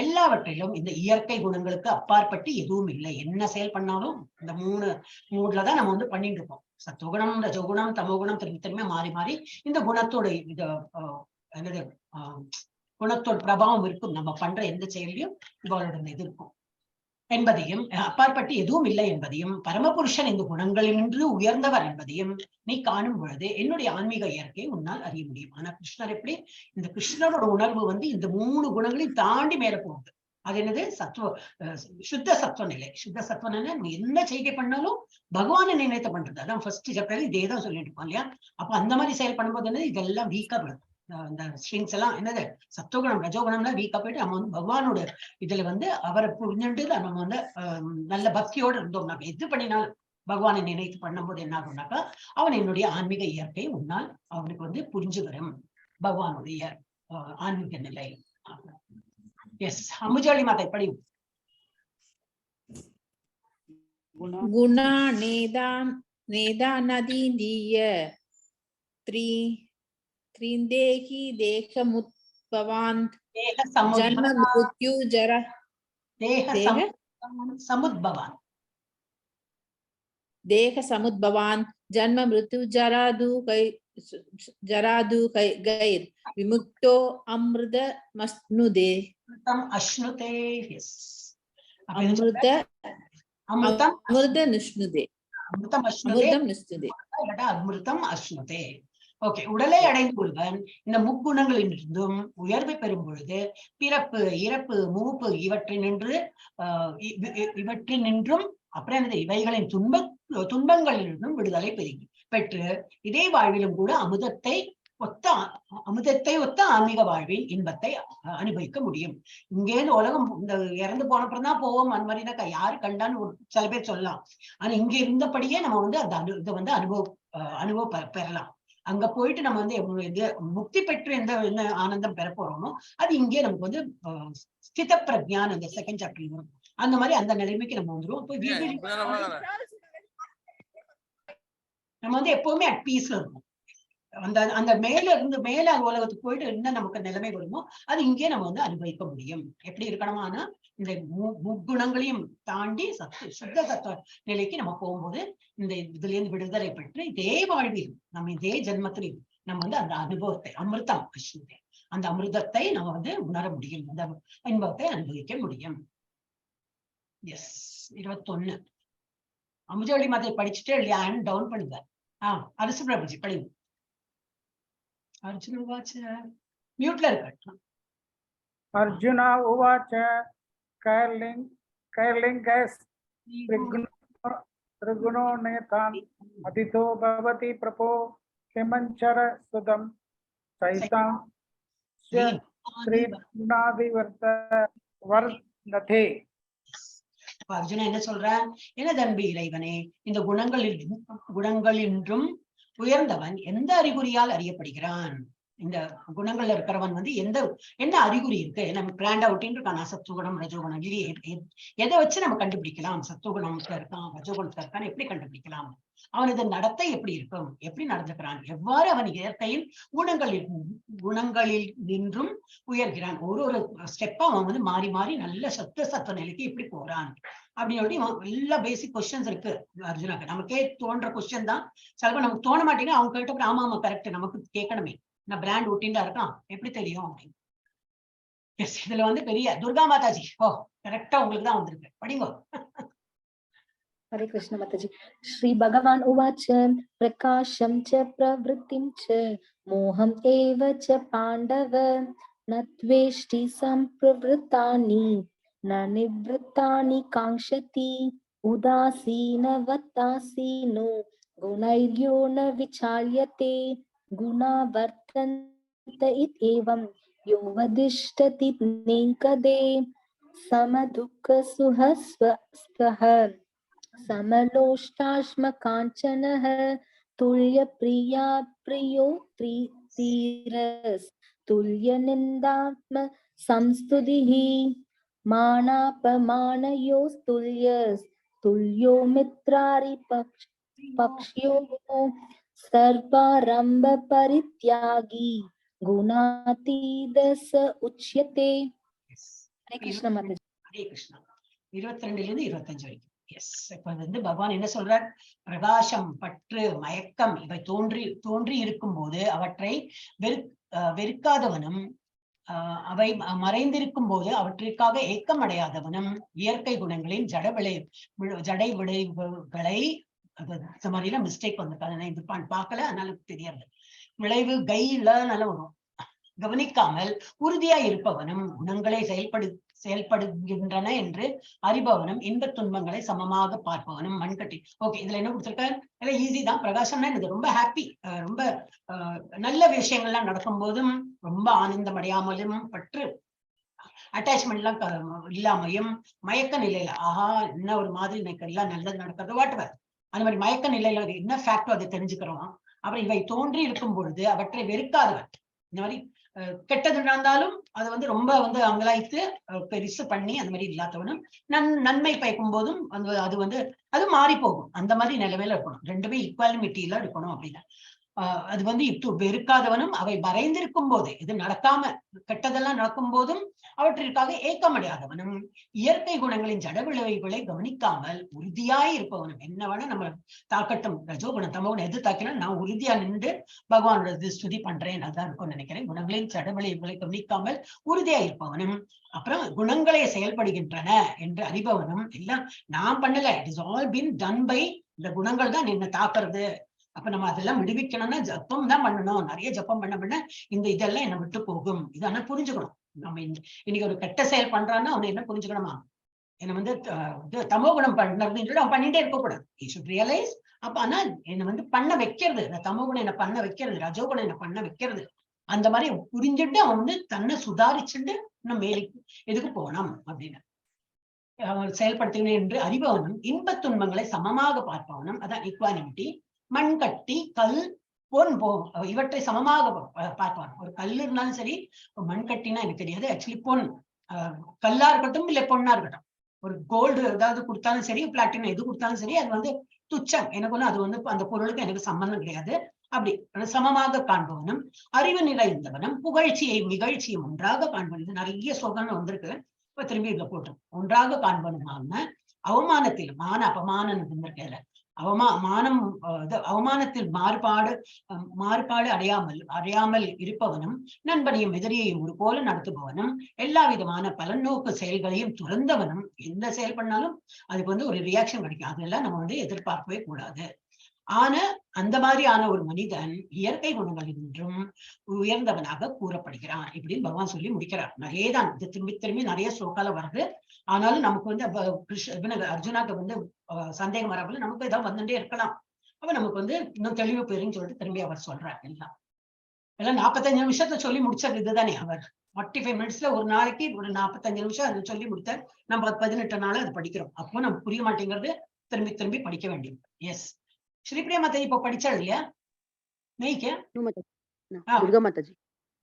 எல்லாவற்றிலும் இந்த இயற்கை குணங்களுக்கு அப்பாற்பட்டு எதுவும் இல்லை. என்ன செயல் பண்ணாலும் இந்த மூணுலதான் நம்ம வந்து பண்ணிட்டு இருக்கோம். சத்துவகுணம் ரஜோகுணம் தமோகுணம் திரும்ப மாறி மாறி இந்த குணத்தோட இது என்னது குணத்தோட பிரபாவம் இருக்கும். நம்ம பண்ற எந்த செயலையும் இவளோட இது இருக்கும் என்பதையும், அப்பாற்பட்டு எதுவும் இல்லை என்பதையும், பரமபுருஷன் இந்த குணங்களினின்று உயர்ந்தவர் என்பதையும் நீ காணும் பொழுது என்னுடைய ஆன்மீக இயற்கையை உன்னால் அறிய முடியும். ஆனா கிருஷ்ணர் எப்படி, இந்த கிருஷ்ணரோட உணர்வு வந்து இந்த 3 குணங்களையும் தாண்டி மேல போகுது. அது என்னது, சுத்த சத்துவ நிலை. சுத்த சத்துவ நிலை நம்ம என்ன செய்கை பண்ணாலும் பகவானை நினைத்து பண்றது. அதான் ஃபர்ஸ்ட் சாப்டர் இதே தான் சொல்லிட்டு இருக்கோம் இல்லையா. அப்ப அந்த மாதிரி செயல் பண்ணும்போது என்னது, இதெல்லாம் வீக்கா விடும். இந்த ஸ்ட்ரிங்ஸ் எல்லாம் என்னது, சத்துவகுணம் ரஜோகுணம்லாம் வீக்கா போயிட்டு நம்ம வந்து பகவானோட இதுல வந்து அவரை புரிஞ்சுட்டு நம்ம வந்து நல்ல பக்தியோடு இருந்தோம். நம்ம எது பண்ணினாலும் பகவானை நினைத்து பண்ணும்போது என்ன ஆகும்னாக்கா, அவன் என்னுடைய ஆன்மீக இயற்கை உன்னால் அவனுக்கு வந்து புரிஞ்சு வரும், பகவானுடைய ஆன்மீக நிலை. எஸ், அம்புஜாளி மாதா படி. குணா நேதானதீந்திய त्रिंदेही देहमुद्भवान् जन्म मृत्यु जरा देह समुद्भवान् जन्म मृत्यु जरादु गैर विमुक्तो अमृत मस्नुदे अमृत निष्णुदे அமிர்தம் அஸ்னுதே. ஓகே, உடலை அடைந்து ஒருவன் இந்த முக்குணங்களிலிருந்தும் உயர்வை பெறும் பொழுது பிறப்பு, இறப்பு, மூப்பு இவற்றினின்றும் அப்புறம் என்னது, இவைகளின் துன்பங்களிலிருந்தும் விடுதலை பெற்று இதே வாழ்விலும் கூட அமுதத்தை ஒத்த ஆன்மீக வாழ்வின் இன்பத்தை அனுபவிக்க முடியும். இங்கேருந்து உலகம் இந்த இறந்து போனப்புறம் தான் போவோம் அந்த மாதிரினாக்கா யாரு கண்டான்னு சில பேர் சொல்லலாம். ஆனா இங்க இருந்தபடியே நம்ம வந்து அந்த இதை வந்து அனுபவம் பெறலாம். அங்க போயிட்டு நம்ம வந்து முக்தி பெற்று என்ன ஆனந்தம் பெற போறோமோ அது இங்கே நமக்கு வந்து ஸ்தித பிரஜான் அந்த செகண்ட் சாப்டர் வரும். அந்த மாதிரி அந்த நிலைமைக்கு நம்ம வந்துருவோம். நம்ம வந்து எப்பவுமே அட் பீஸ்ல இருக்கும். அந்த மேல உலகத்துக்கு போயிட்டு என்ன நமக்கு நிலைமை வருமோ அது இங்கே நம்ம வந்து அனுபவிக்க முடியும். எப்படி இருக்கணுமானா இந்த முக்குணங்களையும் தாண்டி சுத்த சத்துவ நிலைக்கு நம்ம போகும்போது இந்த இதுல இருந்து விடுதலை பெற்று இதே வாழ்விலும் நம்ம இதே ஜென்மத்திலையும் நம்ம வந்து அந்த அனுபவத்தை அந்த அமிர்தத்தை நம்ம வந்து உணர முடியும். அந்த அனுபவத்தை அனுபவிக்க முடியும். எஸ் 21 அமுஜவள்ளி மாதை படிச்சுட்டே இல்லையா? ஹேண்ட் டவுன் பண்ணுங்க. அரசு பிரபுஜி படிங்க. अर्जुन उवाच म्यूट अर्जुन उवाच कैर्लिङ्गैः त्रिगुणो नेतान् अतितो भवति प्रभो किमञ्चर सुदं सहितां वर्धते. அர்ஜுன என்ன சொல்றான்? என்ன தம்பி இறைவனே, இந்த குணங்களின்றும் உயர்ந்தவன் எந்த அறிகுறியால் அறியப்படுகிறான்? இந்த குணங்கள்ல இருக்கிறவன் வந்து என்ன அறிகுறி இருக்கு? நம்ம பிராண்ட் அவுட்டின்னு இருக்கான். சத்துவகுணம், ரஜோகுணம், எதை வச்சு நம்ம கண்டுபிடிக்கலாம்? சத்துவகுணத்துல இருக்கான், ரஜோகுணத்துல இருக்கான், எப்படி கண்டுபிடிக்கலாம்? அவனது நடத்தை எப்படி இருக்கும்? எப்படி நடந்துக்கிறான்? எவ்வாறு அவன் இயற்கையின் குணங்களில் நின்றும் உயர்கிறான்? ஒரு ஸ்டெப்பா அவன் வந்து மாறி மாறி நல்ல சத்துவ நிலைக்கு எப்படி போறான் அப்படின்னு எல்லா பேசிக் கொஸ்டின்ஸ் இருக்கு அர்ஜுனாக்கு. நமக்கே தோன்ற கொஸ்டின் தான். சிலப்ப நமக்கு தோண மாட்டேங்குது. அவங்க கேட்ட ஆமா கரெக்ட், நமக்கு கேட்கணுமே, நான் பிராண்ட் ஒட்டின்டா இருக்கான், எப்படி தெரியும் அப்படின்னு. எஸ், இதுல வந்து பெரிய துர்கா மாதாஜி கரெக்டா உங்களுக்கு தான் வந்திருக்கு. படிங்கோ. हरे कृष्ण माताजी. श्री भगवान उवाच प्रकाशं च प्रवृत्तिं च मोहम् एव च पाण्डव न त्वेष्टि सम्प्रवृत्तानि न निवृत्तानि काङ्क्षति उदासीनवदासीनो गुणैर्यो न विचाल्यते गुणा वर्तन्त इत्येवं यो वदिष्ठति नेङ्कदे समदुःखसुखस्वस्थः समलोष्टाश्म काञ्चनः तुल्यप्रिया प्रियो तुल्यनिन्दात्म संस्तुतिः मानापमानयोस्तुल्यो मित्रारिपक्ष्यो सर्वारम्भ परित्यागी गुणातीत स उच्यते. हरे कृष्ण माताजी. हरे कृष्ण. 22 25 வரைக்கும். எஸ், இப்ப வந்து பகவான் என்ன சொல்றார்? பிரகாசம், பற்று, மயக்கம் இவை தோன்றி இருக்கும் போது அவற்றை வெறுக்காதவனும் அவை மறைந்திருக்கும் போது அவற்றிற்காக ஏக்கம் அடையாதவனும் இயற்கை குணங்களின் ஜடை விளைவுகளை இந்த மாதிரிலாம் மிஸ்டேக் வந்திருக்காது. இது பார்க்கல, அதனால தெரியாது. விளைவு கையில நல்ல வரும். கவனிக்காமல் உறுதியா இருப்பவனும் குணங்களை செயல்படுகின்றன என்று அறிபவனும் இன்பத் துன்பங்களை சமமாக பார்ப்பவனும் மண்கட்டி. ஓகே, இதுல என்ன கொடுத்திருக்காரு? எல்லாம் ஈஸி தான். பிரகாசம்னா எனக்கு ரொம்ப ஹாப்பி, ரொம்ப நல்ல விஷயங்கள்லாம் நடக்கும் போதும் ரொம்ப ஆனந்தம் அடையாமலும் பற்று அட்டாச்மெண்ட் எல்லாம் இல்லாமையும் மயக்க நிலையில என்ன ஒரு மாதிரி எனக்கு எல்லாம் நல்லது நடக்கிறது வாட்டுவர் அந்த மாதிரி மயக்க நிலையில என்ன ஃபேக்டோ அதை தெரிஞ்சுக்கிறோம். அப்புறம் இவை தோன்றி இருக்கும் பொழுது அவற்றை வெறுக்காதவன். இந்த மாதிரி கெட்டது நடந்தாலும் அதை வந்து ரொம்ப வந்து அங்கலாய்த்து பெருசு பண்ணி அந்த மாதிரி இல்லாதவனும் நன்மை பயக்கும் போதும் அது வந்து அது மாறி போகும். அந்த மாதிரி நிலைமையில இருக்கணும். ரெண்டுமே ஈக்குவாலிட்டியில இருக்கணும் அப்படின்னா அது வந்து வெறுக்காதவனும் அவை மறைந்திருக்கும் போது இது நடக்காம கெட்டதெல்லாம் நடக்கும் போதும் அவற்றிற்காக ஏக்கமடையாதவனும் இயற்கை குணங்களின் ஜட விளைவுகளை கவனிக்காமல் உறுதியாய் இருப்பவனும். என்ன வேணா நம்ம தாக்கட்டும், ரஜோகுணம் தமோகுணம் எது தாக்கினா நான் உறுதியா நின்று பகவானோட ஸ்துதி பண்றேன் அதான் இருக்கும்னு நினைக்கிறேன். குணங்களின் ஜட விளைவுகளை கவனிக்காமல் உறுதியா இருப்பவனும், அப்புறம் குணங்களை செயல்படுகின்றன என்று அறிபவனும். எல்லாம் நான் பண்ணல, it is all been done by இந்த குணங்கள் தான் என்ன தாக்குறது. அப்ப நம்ம அதெல்லாம் விடுவிக்கணும்னா ஜப்பம் தான் பண்ணணும். நிறைய ஜப்பம் பண்ண இந்த இதெல்லாம் என்ன விட்டு போகும். இதெல்லாம் புரிஞ்சுக்கணும். நம்ம இன்னைக்கு ஒரு கெட்ட செயல் பண்றான்னா அவனை என்ன புரிஞ்சுக்கணுமா, என்ன வந்து தமோ குணம் பண்ணதுன்னு அவன் பண்ணிட்டே இருக்கக்கூடாது. he should realize. அப்ப ஆனா என்ன வந்து பண்ண வைக்கிறது, இந்த தமோ குணம் என்ன பண்ண வைக்கிறது, ரஜோகுணம் என்ன பண்ண வைக்கிறது, அந்த மாதிரி புரிஞ்சுட்டு அவன் வந்து தன்னை சுதாரிச்சுட்டு இன்னும் மேலுக்கு எதுக்கு போனோம் அப்படின்னு செயல்படுத்துகிறேன் என்று அறிபவனும் இன்பத் துன்பங்களை சமமாக பார்ப்பவனும், அதான் ஈக்வானிமிட்டி. மண் கட்டி கல் பொன் இவற்றை சமமாக பார்ப்பான். ஒரு கல் இருந்தாலும் சரி, மண் கட்டினா எனக்கு தெரியாது, ஆக்சுவலி பொன் கல்லா இருக்கட்டும் இல்ல பொண்ணா இருக்கட்டும், ஒரு கோல்டு ஏதாவது கொடுத்தாலும் சரி, பிளாட்டினம் எது கொடுத்தாலும் சரி, அது வந்து துச்சம். எனக்கு ஒண்ணு அது வந்து அந்த பொருளுக்கு எனக்கு சம்பந்தம் கிடையாது. அப்படி சமமாக காண்பவனும் அறிவு நிறைந்தவனும் புகழ்ச்சியையும் நிகழ்ச்சியும் ஒன்றாக காண்பவன். இது நிறைய ஸ்லோகங்கள் வந்திருக்கு, இப்ப திரும்பி இதுல போட்டோம். ஒன்றாக காண்பவனுமான அவமானத்தில் அபமானம் இருந்திருக்கல, மானம் அவமானத்தில் மாறுபாடு அடையாமல் இருப்பவனும் நண்பனையும் எதிரியையும் ஒரு போல நடத்துபவனும் எல்லா விதமான பலநோக்கு செயல்களையும் துறந்தவனும். எந்த செயல் பண்ணாலும் அதுக்கு வந்து ஒரு ரியாக்ஷன் கிடைக்கும், அதெல்லாம் நம்ம வந்து எதிர்பார்க்கவே கூடாது. ஆனா அந்த மாதிரியான ஒரு மனிதன் இயற்கை குணங்களில் நின்றும் உயர்ந்தவனாக கூறப்படுகிறான் இப்படின்னு பகவான் சொல்லி முடிக்கிறார். நிறையதான் இது திரும்பி நிறைய ஸ்லோகால வருது. ஆனாலும் நமக்கு வந்து அர்ஜுனாக்கு வந்து சந்தேகம் வரப்பல நமக்கு ஏதாவது வந்துட்டே இருக்கலாம். அப்ப நமக்கு வந்து இன்னும் தெளிவு பெறுன்னு சொல்லிட்டு திரும்பி அவர் சொல்றார். எல்லாம் 45 நிமிஷத்தை சொல்லி முடிச்சது இதுதானே. அவர் 45 மினிட்ஸ்ல ஒரு நாளைக்கு ஒரு 45 நிமிஷம் அதை சொல்லி முடித்தார். நம்ம 18 நாள் அது படிக்கிறோம். அப்போ நமக்கு புரிய மாட்டேங்கிறது, திரும்பி படிக்க வேண்டியது. எஸ், ஸ்ரீபிரியா மாதாஜி இப்ப படிச்சாள் இல்லையா? நெய்க்கு दुर्गा माता जी।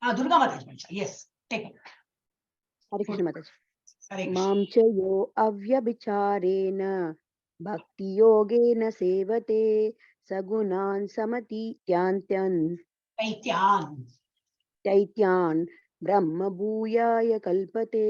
दुर्गा माताजी படிச்சா. Yes, take it. Hare Krishna माता जी। हरे मां च यो अव्यभिचारेण भक्ति योगेन सेवते सगुणान् दैत्यान् ब्रह्म भूयाय कल्पते।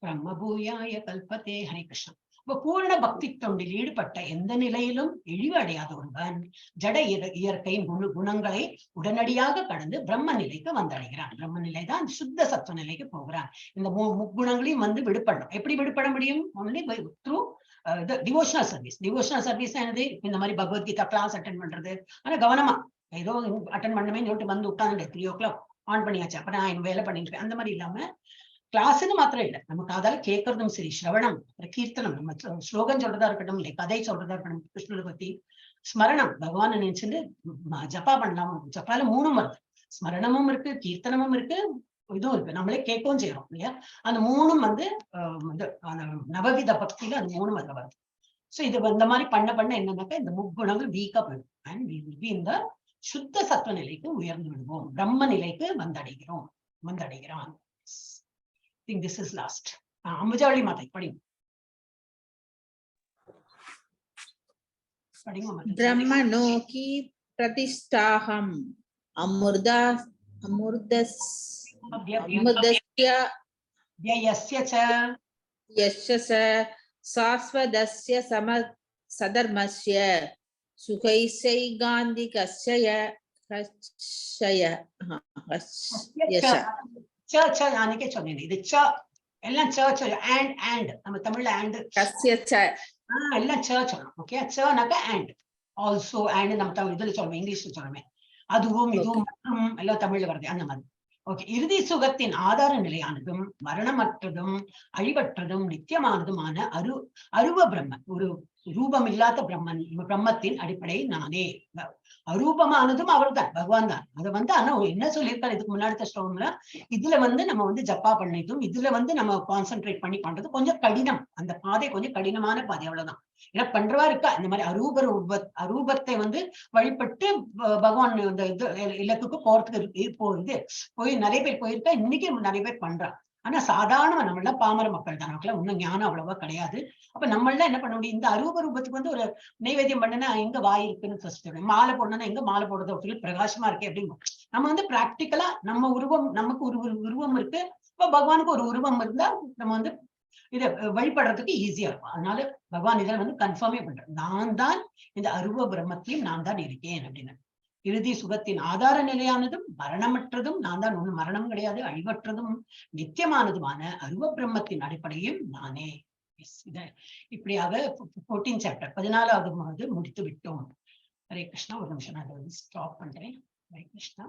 ब्रह्म भूयाय कल्पते. हरे कृष्ण. பூர்ண பக்தி தொண்டில் ஈடுபட்ட எந்த நிலையிலும் இழிவு அடையாத ஒருவன் ஜட இயற்கையின் குணங்களை உடனடியாக கடந்து பிரம்ம நிலைக்கு வந்தடைகிறான். பிரம்ம நிலை தான் சுத்த சத்துவ நிலைக்கு போகிறான். இந்த முக்குணங்களையும் வந்து விடுபடணும். எப்படி விடுபட முடியும்? Only through devotional service. Devotional service என்னது? இந்த மாதிரி பகவத்கீதா கிளாஸ் அட்டென்ட் பண்றது. ஆனா கவனமா ஏதோ அட்டென்ட் பண்ணமே சொல்லிட்டு வந்து உட்காந்து 3 o'clock ஆன் பண்ணியாச்சு, அப்ப நான் வேலை பண்ணிட்டு அந்த மாதிரி இல்லாம கிளாஸ்ன்னு மாத்திரம் இல்லை, நமக்கு அதால கேட்கறதும் சரி, சிரவணம், கீர்த்தனம், நம்ம ஸ்லோகம் சொல்றதா இருக்கட்டும், இல்லை கதை சொல்றதா இருக்கட்டும், கிருஷ்ணனை பத்தி ஸ்மரணம், பகவான் நினைச்சுட்டு ஜப்பா பண்ணலாம். ஜப்பால 3 வருது, ஸ்மரணமும் இருக்கு, கீர்த்தனமும் இருக்கு, இதுவும் இருக்கு, நம்மளே கேட்கவும் செய்யறோம் இல்லையா? அந்த 3 வந்து நவவித பக்தியில அந்த 3 அதுல வருது. சோ இது இந்த மாதிரி பண்ண என்னன்னாக்கா இந்த முக்குணங்கள் வீக்கா போயிடும். And we will be in the சுத்த சத்துவ நிலைக்கு உயர்ந்து விடுவோம், பிரம்ம நிலைக்கு வந்தடைகிறான். I think this is last. அம்புஜாவளி மாதை படிங்க. ब्रह्मणोकी प्रतिष्ठाहम् अमृतस्य शाश्वतस्य सधर्मस्य सुखैसैगान्धिकस्य அன்னைக்கே சொன்னேன். இது எல்லாம் and நம்ம தமிழ்ல and எல்லாம் சொல்லணும். Okay, Shanaka and also and நம்ம தமிழ் இதுல சொல்லுவோம், இங்கிலீஷ்ல சொல்லுவேன். அதுவும் இதுவும் எல்லாம் தமிழ்ல வருது அந்த மாதிரி. ஓகே, இறுதி சுகத்தின் ஆதார நிலையானதும் மரணமற்றதும் அழிவற்றதும் நித்தியமானதுமான அருவ பிரம்மன், ஒரு ரூபம் இல்லாத பிரம்மத்தின் அடிப்படை நானே. அரூபமானதும் அவர் தான், பகவான் தான். அதை வந்து ஆனா என்ன சொல்லியிருக்காரு இதுக்கு முன்னாடி ஸ்லோகம்ல, இதுல வந்து நம்ம வந்து ஜப்பா பண்ணிட்டும் இதுல வந்து நம்ம கான்சென்ட்ரேட் பண்ணி பண்றது கொஞ்சம் கடினம். அந்த பாதை கொஞ்சம் கடினமான பாதை, அவ்வளவுதான். ஏன்னா பண்றவா இருக்கா இந்த மாதிரி அரூபத்தை வந்து வழிபட்டு பகவான் இந்த இலக்குக்கு போறதுக்கு போய் நிறைய பேர் போயிருக்கா, இன்னைக்கு நிறைய பேர் பண்றா. ஆனா சாதாரண நம்மள பாமர மக்கள் தான், நமக்குலாம் இன்னும் ஞானம் அவ்வளவா கிடையாது. அப்ப நம்மள என்ன பண்ண முடியும்? இந்த அரூப ரூபத்துக்கு வந்து ஒரு நைவேத்தியம் பண்ணனா எங்க வாய் இருக்குன்னு ஃபர்ஸ்ட், மாலை போடணும்னா எங்க மாலை போடுறது, பிரகாசமா இருக்கே அப்படின்னு நம்ம வந்து பிராக்டிக்கலா நம்ம உருவம், நமக்கு ஒரு உருவம் இருக்கு, இப்ப பகவானுக்கு ஒரு உருவம் இருந்தா நம்ம வந்து இதை வழிபடுறதுக்கு ஈஸியா இருக்கும். அதனால பகவான் இதில் வந்து கன்ஃபார்மே பண்றேன், நான் தான் இந்த அருவ பிரம்மத்தையும் நான் தான் இருக்கேன் அப்படின்னு. இறுதி சுகத்தின் ஆதார நிலையானதும் மரணமற்றதும் நான் தான், ஒண்ணு மரணம் கிடையாது, அழிவற்றதும் நித்தியமானதுமான அருவ பிரம்மத்தின் அடிப்படையும் நானே. இப்படியாக 14 சாப்டர் 14வது முடித்து விட்டோம். ஹரே கிருஷ்ணா. ஒரு நிமிஷம் நான் ஸ்டாப் பண்றேன். ஹரே கிருஷ்ணா.